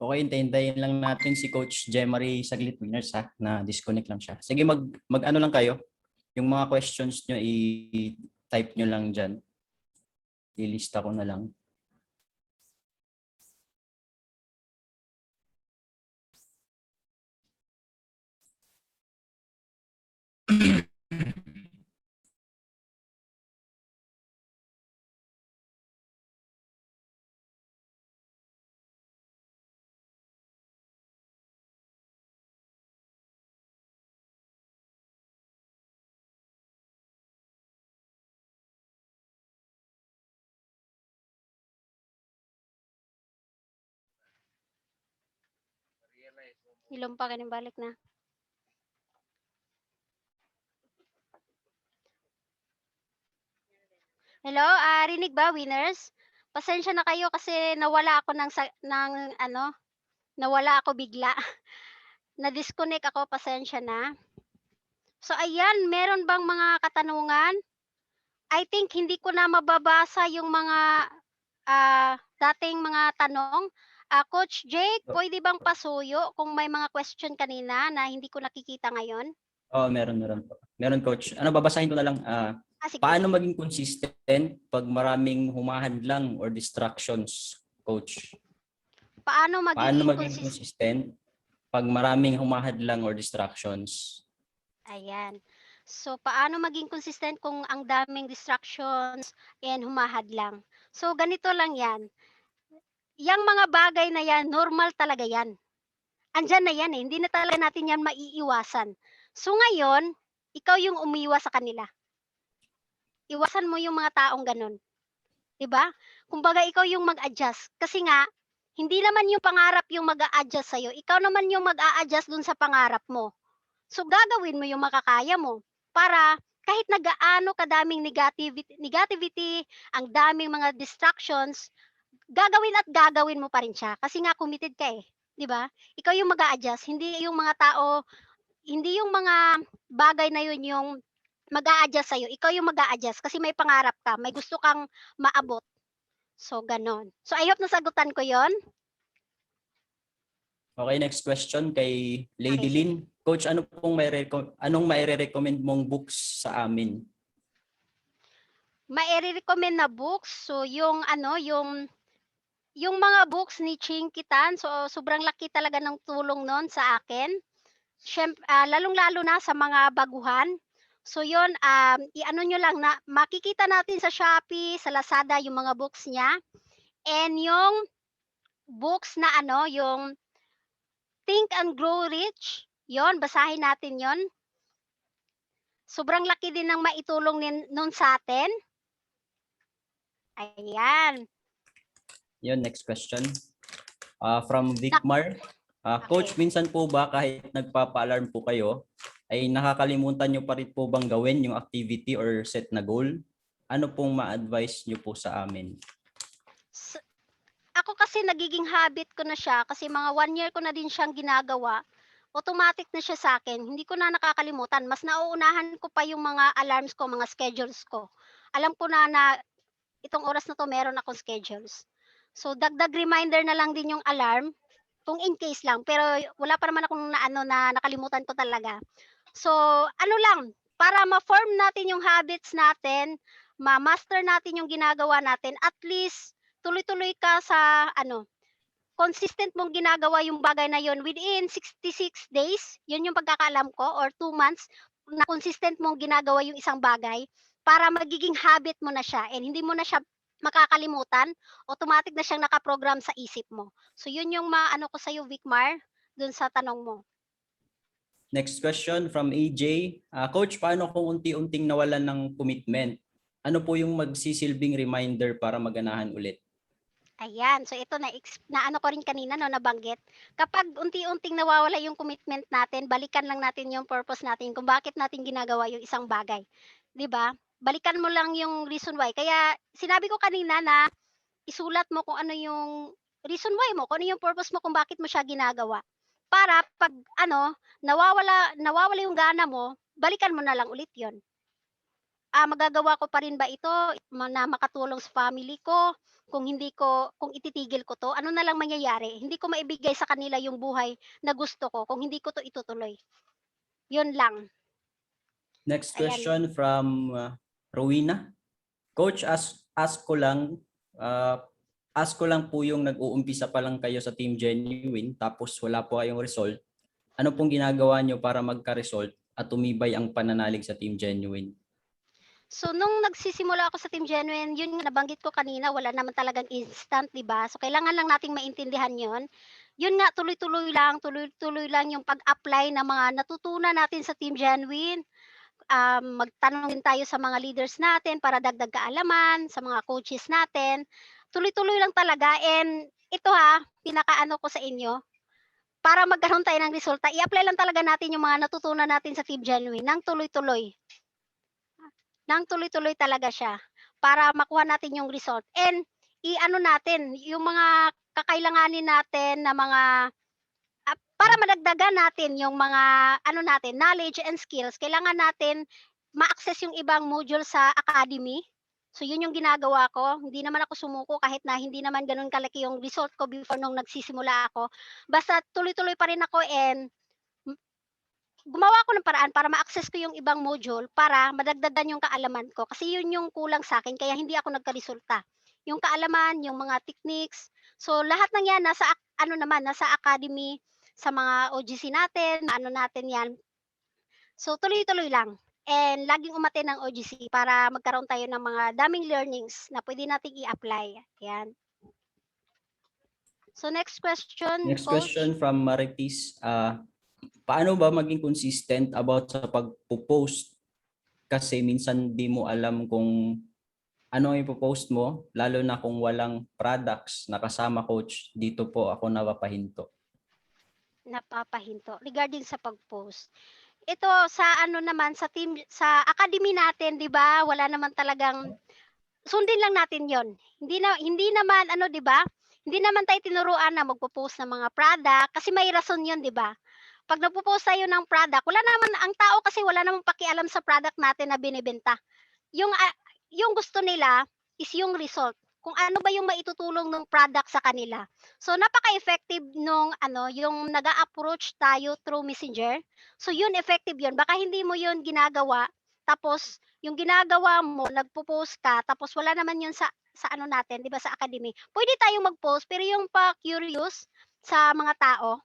Okay, hintayin lang natin si Coach Jemary saglit, winners ha, na disconnect lang siya. Sige, mag-ano lang kayo. Yung mga questions nyo, i-type nyo lang dyan. Ilista ko na lang. Ilong pa kanin balik na. Hello, rinig ba, winners? Pasensya na kayo kasi nawala ako nawala ako bigla. Na-disconnect ako, pasensya na. So ayan, meron bang mga katanungan? I think hindi ko na mababasa yung mga dating mga tanong. Coach Jake, pwede bang pasuyo kung may mga question kanina na hindi ko nakikita ngayon? Oh, meron po. Meron, coach. Ano, babasahin ko na lang. Sige. Paano maging consistent pag maraming humahadlang or distractions, coach? Paano Paano magiging maging consistent pag maraming humahadlang or distractions? Ayan. So, paano maging consistent kung ang daming distractions and humahadlang? So, ganito lang yan. Yang mga bagay na yan, normal talaga yan. Andyan na yan eh. Hindi na talaga natin yan maiiwasan. So, ngayon, ikaw yung umiwas sa kanila. Iwasan mo yung mga taong ganun. Diba? Kumbaga, ikaw yung mag-adjust. Kasi nga, hindi naman yung pangarap yung mag-a-adjust sa'yo. Ikaw naman yung mag-a-adjust dun sa pangarap mo. So gagawin mo yung makakaya mo para kahit nagaano kadaming negativity, ang daming mga distractions, gagawin mo pa rin siya kasi nga committed ka eh, 'di ba? Ikaw yung mag-a-adjust, hindi yung mga tao, hindi yung mga bagay na yun yung mag-a-adjust sa'yo. Ikaw yung mag-a-adjust kasi may pangarap ka, may gusto kang maabot. So ganon. So I hope nasagutan ko 'yon. Okay, next question kay Lady Okay, Lynn. Coach, anong maire-recommend mong books sa amin? Maire-recommend na books, so yung yung mga books ni Ching Kitan, so sobrang laki talaga ng tulong nun sa akin. Lalong-lalo na sa mga baguhan. So yun, i-ano nyo lang na makikita natin sa Shopee, sa Lazada yung mga books niya. And yung books na yung Think and Grow Rich, yon basahin natin yon. Sobrang laki din ng maitulong nun sa atin. Ayan. Yun, next question. From Vicmar. Coach, minsan po ba kahit nagpapa-alarm po kayo, ay nakakalimutan nyo pa rin po bang gawin yung activity or set na goal? Ano pong ma-advise nyo po sa amin? Ako kasi nagiging habit ko na siya kasi mga 1 year ko na din siyang ginagawa. Automatic na siya sa akin, hindi ko na nakakalimutan. Mas nauunahan ko pa yung mga alarms ko, mga schedules ko. Alam ko na itong oras na 'to meron akong schedules. So dagdag reminder na lang din yung alarm kung in case lang, pero wala pa naman akong na nakalimutan ko talaga. So ano lang, para ma-form natin yung habits natin, ma-master natin yung ginagawa natin, at least tuloy-tuloy ka sa consistent mong ginagawa yung bagay na yon within 66 days, yun yung pagkakaalam ko, or 2 months, na consistent mong ginagawa yung isang bagay para magiging habit mo na siya and hindi mo na siya makakalimutan, automatic na siyang nakaprogram sa isip mo. So yun yung maano ko sa'yo, Vicmar, dun sa tanong mo. Next question from AJ. Coach, paano kung unti-unting nawalan ng commitment? Ano po yung magsisilbing reminder para maganahan ulit? Ayan, so ito na ano ko rin kanina nabanggit. Kapag unti-unting nawawala yung commitment natin, balikan lang natin yung purpose natin kung bakit natin ginagawa yung isang bagay. 'Di ba? Balikan mo lang yung reason why. Kaya sinabi ko kanina na isulat mo kung ano yung reason why mo, kung ano yung purpose mo kung bakit mo siya ginagawa. Para pag nawawala yung gana mo, balikan mo na lang ulit 'yon. Magagawa ko pa rin ba ito na makatulong sa family ko? Kung ititigil ko 'to, ano na lang mangyayari? Hindi ko maibigay sa kanila yung buhay na gusto ko kung hindi ko 'to itutuloy. Yun lang. Next Ayan. question from Rowena. Coach, ask ko lang po yung nag-uumpisa pa lang kayo sa Team Genuine tapos wala po kayong result. Ano pong ginagawa nyo para magka-result at tumibay ang pananalig sa Team Genuine? So, nung nagsisimula ako sa Team Genuine, yun nga nabanggit ko kanina, wala naman talagang instant, 'di ba? So, kailangan lang nating maintindihan yun. Yun nga, tuloy-tuloy lang yung pag-apply ng mga natutunan natin sa Team Genuine. Magtanong din tayo sa mga leaders natin para dagdag kaalaman, sa mga coaches natin. Tuloy-tuloy lang talaga and ito pinakaano ko sa inyo, para magkaroon tayo ng resulta, i-apply lang talaga natin yung mga natutunan natin sa Team Genuine ng tuloy-tuloy. Nang tuloy-tuloy talaga siya para makuha natin yung result and i-ano natin yung mga kakailanganin natin na mga, para madagdagan natin yung mga ano natin, knowledge and skills, kailangan natin ma-access yung ibang module sa academy. So yun yung ginagawa ko, hindi naman ako sumuko kahit na hindi naman gano'n kalaki yung result ko before nung nagsisimula ako. Basta tuloy-tuloy pa rin ako and gumawa ako ng paraan para ma-access ko yung ibang module para madagdagan yung kaalaman ko kasi yun yung kulang sa akin kaya hindi ako nagkaresulta. Yung kaalaman, yung mga techniques, so lahat ng yan nasa academy, sa mga OGC natin, ano natin yan. So tuloy-tuloy lang and laging umattend ng OGC para magkaroon tayo ng mga daming learnings na pwede nating i-apply, yan. So next question, Next coach. question from Maritis. Paano ba maging consistent about sa pagpo-post? Kasi minsan di mo alam kung ano ang ipopost mo, lalo na kung walang products na kasama, coach. Dito po ako napapahinto. Napapahinto regarding sa pag-post. Ito sa ano naman sa academy natin 'di ba, wala naman talagang sundin lang natin 'yon. Hindi naman ano 'di ba, hindi naman tayo tinuruan na magpo-post ng mga product kasi may rason 'yon 'di ba? 'Pag nagpo-post tayo ng product, wala naman ang tao kasi wala namang pakialam sa product natin na binebenta. Yung, yung gusto nila is yung result, kung ano ba yung maitutulong ng product sa kanila. So napaka-effective nung ano, yung nag-a-approach tayo through Messenger. So yun effective yun. Baka hindi mo yun ginagawa, tapos yung ginagawa mo, nagpo-post ka, tapos wala naman yun sa ano natin, 'di ba, sa academy. Pwede tayong mag-post pero yung pa-curious sa mga tao.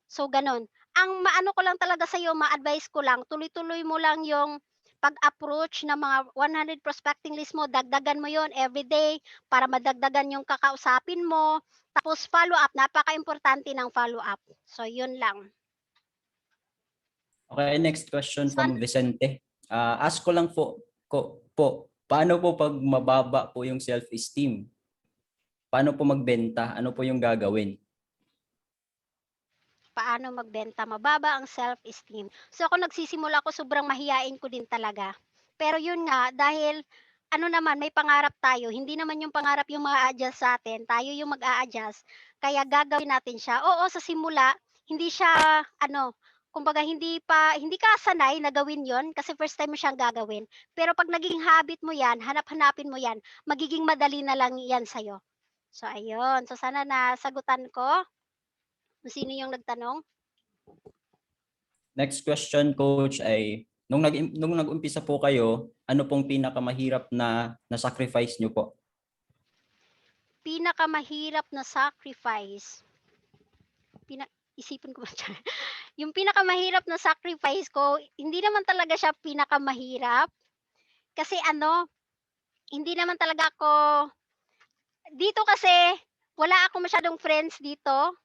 So gano'n. Ang maano ko lang talaga sa'yo, ma-advice ko lang, tuloy-tuloy mo lang yung pag-approach ng mga 100 prospecting list mo, dagdagan mo yon everyday para madagdagan yung kakausapin mo. Tapos follow up, napakaimportante ng follow up. So yun lang. Okay, next question San from Vicente. Ask ko lang po, paano po pag mababa po yung self-esteem? Paano po magbenta? Ano po yung gagawin? Paano magbenta? Mababa ang self-esteem. So ako nagsisimula ako, sobrang mahiyain ko din talaga. Pero yun nga, dahil ano naman, may pangarap tayo. Hindi naman yung pangarap yung maa-adjust sa atin. Tayo yung mag-a-adjust. Kaya gagawin natin siya. Oo, sa simula, hindi siya, kumbaga hindi ka sanay na gawin yon kasi first time mo siyang gagawin. Pero pag naging habit mo yan, hanap-hanapin mo yan, magiging madali na lang yan sa'yo. So ayun, so sana nasagutan ko kung sino yung nagtanong. Next question, coach, ay nung nag-umpisa po kayo, ano pong pinakamahirap na sacrifice niyo po? Pinakamahirap na sacrifice, isipin ko ba siya? Yung pinakamahirap na sacrifice ko, hindi naman talaga siya pinakamahirap. Kasi hindi naman talaga ako, dito kasi, wala akong masyadong friends dito.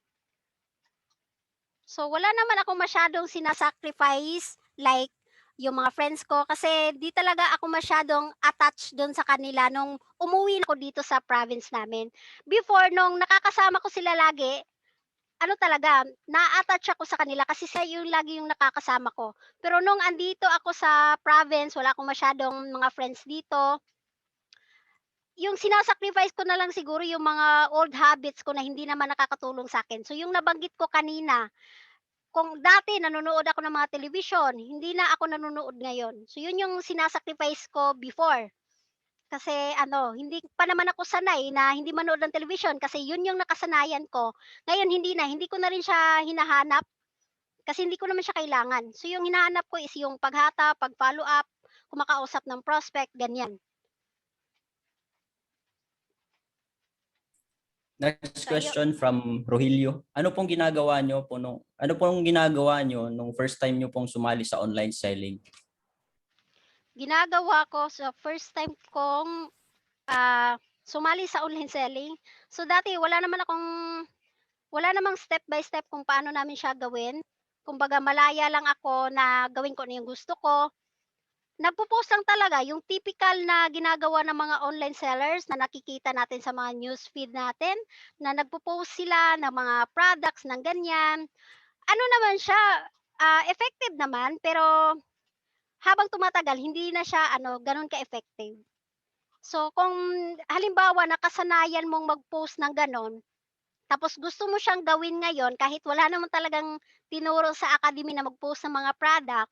So, wala naman ako masyadong sinasacrifice, like, yung mga friends ko, kasi di talaga ako masyadong attached doon sa kanila nung umuwi ako dito sa province namin. Before, nung nakakasama ko sila lagi, talaga, na-a-attach ako sa kanila kasi sila yung lagi yung nakakasama ko. Pero nung andito ako sa province, wala akong masyadong mga friends dito. Yung sinasacrifice ko na lang siguro yung mga old habits ko na hindi naman nakakatulong sa akin. So yung nabanggit ko kanina, kung dati nanonood ako ng mga television, hindi na ako nanonood ngayon. So yun yung sinasacrifice ko before. Kasi hindi pa naman ako sanay na hindi manood ng television kasi yun yung nakasanayan ko. Ngayon hindi ko na rin siya hinahanap kasi hindi ko naman siya kailangan. So yung hinahanap ko is yung paghata, pag-follow up, kumakausap ng prospect, ganyan. Next So, question from Rogelio. Ano pong ginagawa nyo po nung first time nyo pong sumali sa online selling? ginagawa ko sa first time kong sumali sa online selling. So dati wala namang step by step kung paano namin siya gawin. Kumbaga malaya lang ako na gawin ko ano yung gusto ko. Nagpo-post lang talaga yung typical na ginagawa ng mga online sellers na nakikita natin sa mga newsfeed natin, na nagpo-post sila ng mga products ng ganyan. Ano naman siya, effective naman pero habang tumatagal hindi na siya gano'n ka-effective. So kung halimbawa nakasanayan mong mag-post ng gano'n, tapos gusto mo siyang gawin ngayon kahit wala naman talagang tinuro sa academy na mag-post ng mga product,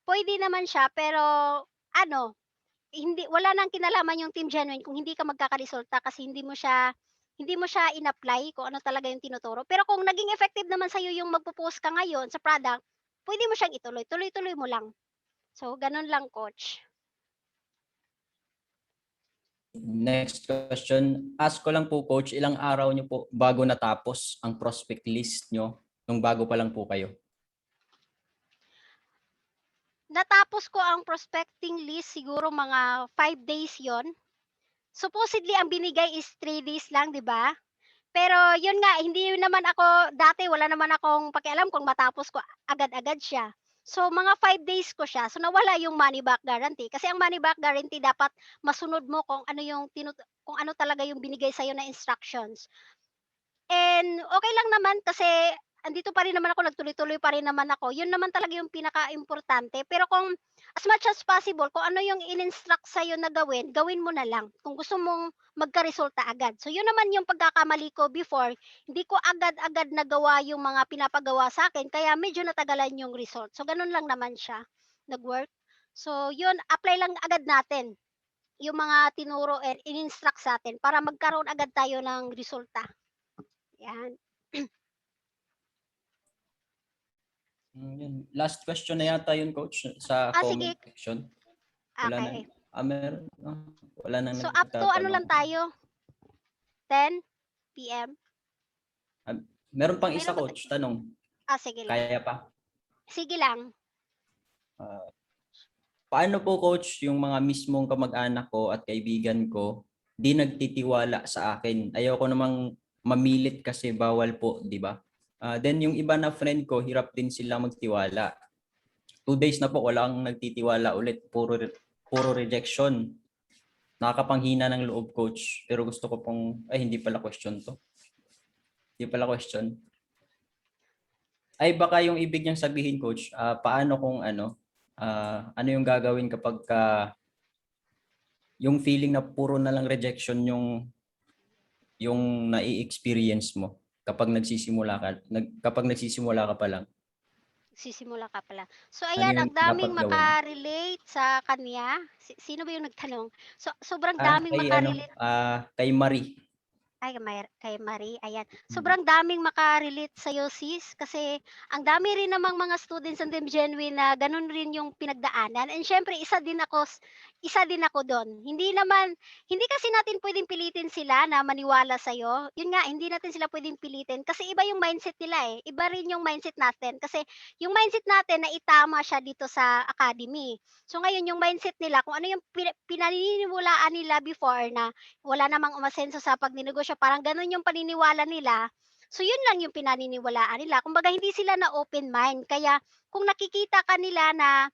puwede naman siya pero ano, wala ng kinalaman yung Team Genuine kung hindi ka magkakaresulta kasi hindi mo siya in-apply kung ano talaga yung tinuturo. Pero kung naging effective naman sa'yo yung magpo-post ka ngayon sa product, puwede mo siyang ituloy, tuloy-tuloy mo lang. So gano'n lang, coach. Next question. Ask ko lang po, Coach, ilang araw nyo po bago natapos ang prospect list nyo nung bago pa lang po kayo? Natapos ko ang prospecting list siguro mga 5 days 'yon. Supposedly ang binigay is 3 days lang, 'di ba? Pero 'yun nga, hindi naman ako dati wala naman akong pakialam kung matapos ko agad-agad siya. So mga 5 days ko siya, so nawala yung money back guarantee. Kasi ang money back guarantee dapat masunod mo kung ano talaga yung binigay sa'yo na instructions. And okey lang naman kasi andito pa rin naman ako, nagtuloy-tuloy pa rin naman ako. Yun naman talaga yung pinakaimportante. Pero kung as much as possible, kung ano yung in-instruct sa'yo na gawin, gawin mo na lang kung gusto mong magkaresulta agad. So yun naman yung pagkakamali ko before, hindi ko agad-agad nagawa yung mga pinapagawa sa'kin kaya medyo natagalan yung result. So ganun lang naman siya, nag-work. So yun, apply lang agad natin yung mga tinuro and in-instruct sa'tin para magkaroon agad tayo ng resulta. 'Yan. Yun. Last question na yata yun, Coach, sa comment Sige, section. Wala na. okey. Wala nang So, up to ano lang nagtatanong. tayo, 10 PM? Meron pang isa, Meron ba Coach, tanong. sige lang. Kaya pa? Sige lang. Ah, Paano po, Coach, yung mga mismong kamag-anak ko at kaibigan ko di nagtitiwala sa akin? Ayoko namang mamilit kasi bawal po, di ba? Then yung iba na friend ko, hirap din sila magtiwala. 2 days na po, walang nagtitiwala ulit. Puro rejection. Nakakapanghina ng loob, Coach. Pero gusto ko pong, hindi pala question to. Hindi pala question. Ay, baka yung ibig niyang sabihin, Coach, paano kung ano yung gagawin kapag yung feeling na puro na lang rejection yung nai-experience mo kapag nagsisimula ka pa lang. Sisimula ka pala. So, Ano ayan yung ang daming dapat gawin? maka-relate sa kanya. Sino ba yung nagtanong? So, sobrang daming Kay maka-relate. kay Marie. Ay, kay Marie, ayan. Mm. Sobrang daming maka-relate sa'yo sis, kasi ang dami rin namang mga students ng Team Genuine na gano'n rin yung pinagdaanan and siyempre isa din ako do'n. Hindi kasi natin puwedeng pilitin sila na maniwala sa'yo. Yun nga, hindi natin sila puwedeng pilitin kasi iba yung mindset nila, eh. Iba rin yung mindset natin kasi yung mindset natin naitama siya dito sa academy. So ngayon yung mindset nila kung ano yung pinaniniwalaan nila before na wala namang umasenso sa pagnenegosyo, parang gano'n yung paniniwala nila. So yun lang yung pinaniniwalaan nila. Kumbaga hindi sila na open mind. Kaya kung nakikita ka nila na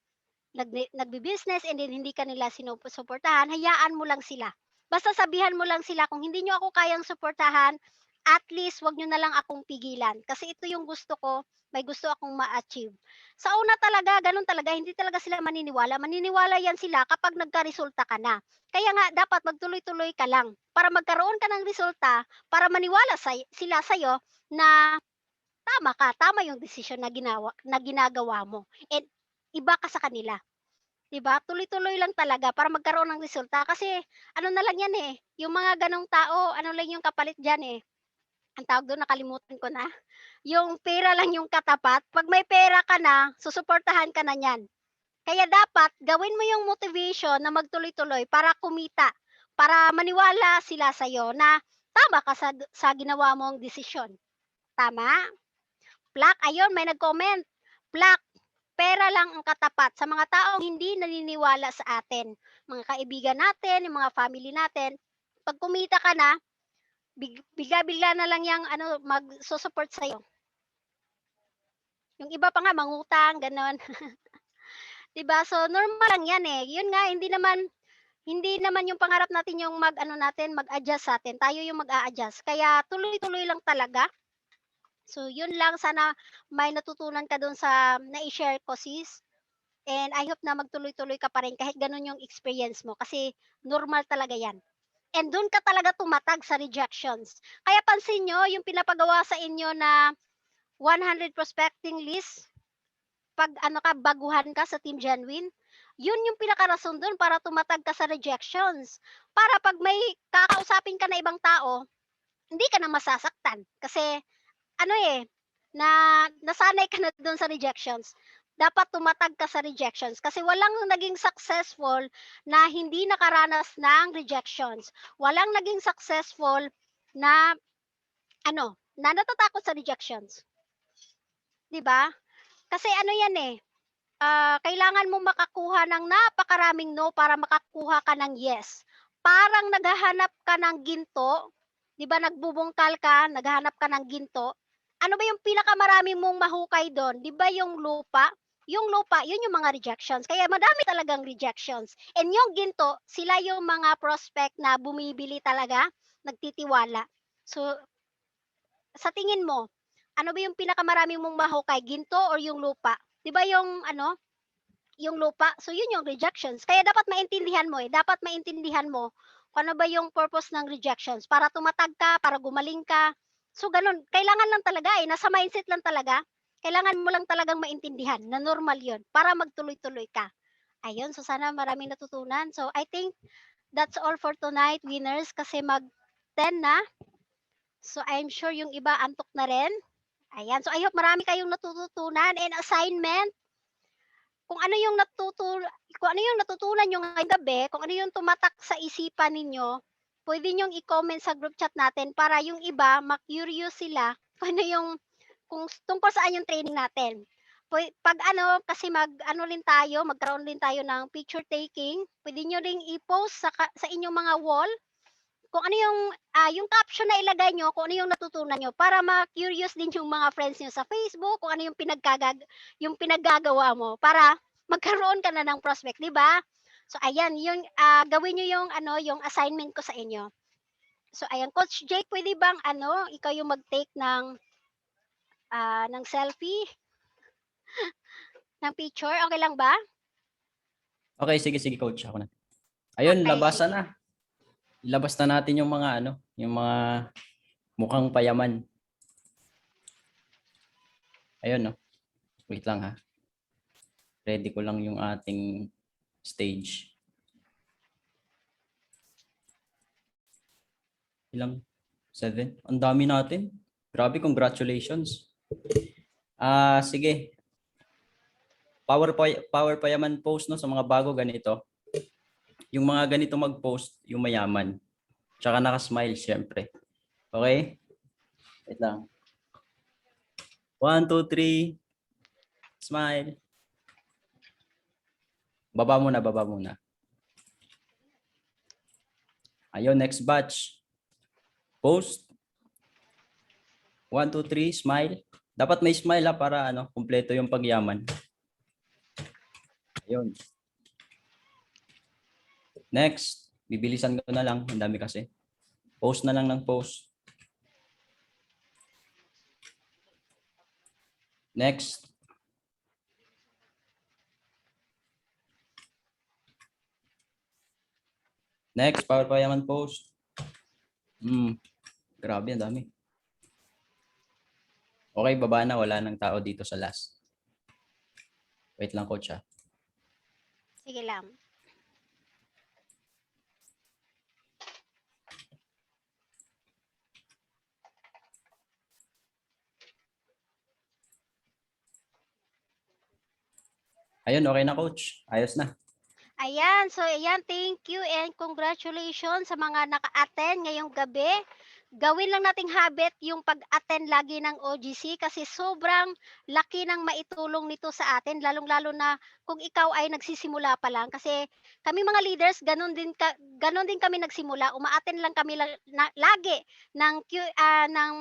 nagbi-business and then hindi ka nila suportahan, hayaan mo lang sila. Basta sabihan mo lang sila, kung hindi niyo ako kayang suportahan, at least 'wag niyo na lang akong pigilan. Kasi ito yung gusto ko, may gusto akong ma-achieve. Sa una talaga gano'n talaga, hindi talaga sila maniniwala. Maniniwala 'yan sila kapag nagkaresulta ka na. Kaya nga dapat magtuloy-tuloy ka lang para magkaroon ka ng resulta, para maniwala sila sa'yo na tama ka, tama yung desisyon na ginagawa mo and iba ka sa kanila. 'Di ba? Tuloy-tuloy lang talaga para magkaroon ng resulta kasi ano na lang 'yan, eh, yung mga gano'ng tao ano lang yung kapalit diyan, eh, ang tawag dun nakalimutan ko na, yung pera lang yung katapat. 'Pag may pera ka na, susuportahan ka na niyan. Kaya dapat gawin mo yung motivation na magtuloy-tuloy para kumita, para maniwala sila sa'yo na tama ka sa ginawa mong desisyon. Tama? Plak, ayun may nag-comment. Plak, pera lang ang katapat sa mga taong hindi naniniwala sa atin. Mga kaibigan natin, yung mga family natin, 'pag kumita ka na, bigla-bigla na lang yang ano, magsu-support sa'yo. Yung iba pa nga mangutang, gano'n. 'Di ba? So, normal lang 'yan, eh. Yun nga, hindi naman yung pangarap natin yung mag-ano natin, mag-adjust sa'tin, tayo yung mag-a-adjust. Kaya tuloy-tuloy lang talaga. So, yun lang, sana may natutunan ka dun sa nai-share ko, sis. And I hope na magtuloy-tuloy ka pa rin kahit gano'n yung experience mo kasi normal talaga 'yan. And dun ka talaga tumatag sa rejections. Kaya pansin niyo yung pinapagawa sa inyo na 100 prospecting list 'pag ano ka, baguhan ka sa Team Genuine, yun yung pinakarason dun para tumatag ka sa rejections. Para 'pag may kakausapin ka na ibang tao, hindi ka na masasaktan. Kasi ano, eh, nasanay ka na dun sa rejections. Dapat tumatag ka sa rejections kasi walang naging successful na hindi nakaranas ng rejections. Walang naging successful na ano, na natatakot sa rejections, 'di ba? Kasi ano 'yan, eh, kailangan mong makakuha ng napakaraming no para makakuha ka ng yes. Parang naghahanap ka ng ginto, 'di ba nagbubungkal ka, naghahanap ka ng ginto. Ano ba yung pinakamarami mong mahukay do'n, 'di ba yung lupa? Yung lupa, yun yung mga rejections, kaya madami talagang rejections. And yung ginto, sila yung mga prospect na bumibili talaga, nagtitiwala. So, sa tingin mo, ano ba yung pinakamarami mong mahukay, ginto or yung lupa? 'Di ba yung ano, yung lupa, so yun yung rejections. Kaya dapat maintindihan mo, eh, dapat maintindihan mo kung ano ba yung purpose ng rejections para tumatag ka, para gumaling ka. So ganun, kailangan lang talaga, eh, nasa mindset lang talaga. Kailangan mo lang talagang maintindihan na normal yun para magtuloy-tuloy ka. Ayun, so sana maraming natutunan. So I think that's all for tonight, winners, kasi mag-10 na. So I'm sure yung iba antok na rin. Ayan, so I hope marami kayong natututunan and assignment kung ano yung kung ano yung natutunan niyo ngayong gabi, kung ano yung tumatak sa isipan ninyo, puwede niyong i-comment sa group chat natin para yung iba ma-curious sila kung ano yung kung tungkol saan yung training natin. 'Pag ano, kasi mag-ano rin tayo, magkaroon din tayo ng picture taking, puwede niyo ring i-post sa inyong mga wall kung ano yung caption na ilagay niyo, kung ano yung natutunan niyo para ma-curious din yung mga friends niyo sa Facebook, kung ano yung pinaggagawa mo para magkaroon ka na ng prospect, 'di ba? So ayan, gawin niyo yung ano, yung assignment ko sa inyo. So ayan, Coach Jake, puwede bang ano, ikaw yung mag-take ng selfie, ng picture, okey lang ba? Okay, sige, sige coach. Ako na. Ayun, Okey, labasan sige. na. Ilabas na natin yung mga ano, yung mga mukhang payaman. Ayun, no. Wait lang ha. Ready ko lang yung ating stage. Ilang? 7? Ang dami natin. Grabe, congratulations. Sige. Power payaman post no sa mga bago ganito. Yung mga ganito mag-post, yung mayaman. Tsaka naka-smile syempre. Okay? Wait lang. 1, 2, 3. Smile. Baba muna, baba muna. Ayun, next batch. Post. 1, 2, 3, smile. Dapat may smile ha para ano, kumpleto yung pagyaman. Ayun. Next, bibilisan ko na lang, ang dami kasi. Post na lang ng post. Next. Next, power payaman post. Grabe, ang dami. Okay, baba na, wala nang tao dito sa last. Wait lang coach ha. Sige lang. Ayun, okay na coach. Ayos na. Ayan, so ayan, thank you and congratulations sa mga naka-attend ngayong gabi. gawin lang nating habit yung pag-attend lagi ng OGC kasi sobrang laki ng maitulong nito sa atin lalong-lalo na kung ikaw ay nagsisimula pa lang kasi kami mga leaders gano'n din kami nagsimula, uma-attend lang kami lagi ng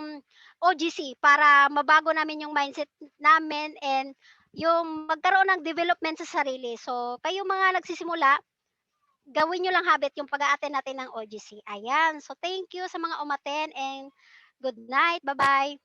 OGC para mabago namin yung mindset namin and yung magkaroon ng development sa sarili. So, kayong mga nagsisimula, gawin niyo lang habit yung pag-a-attend natin ng OGC, ayan. So, thank you sa mga umattend and good night, bye-bye.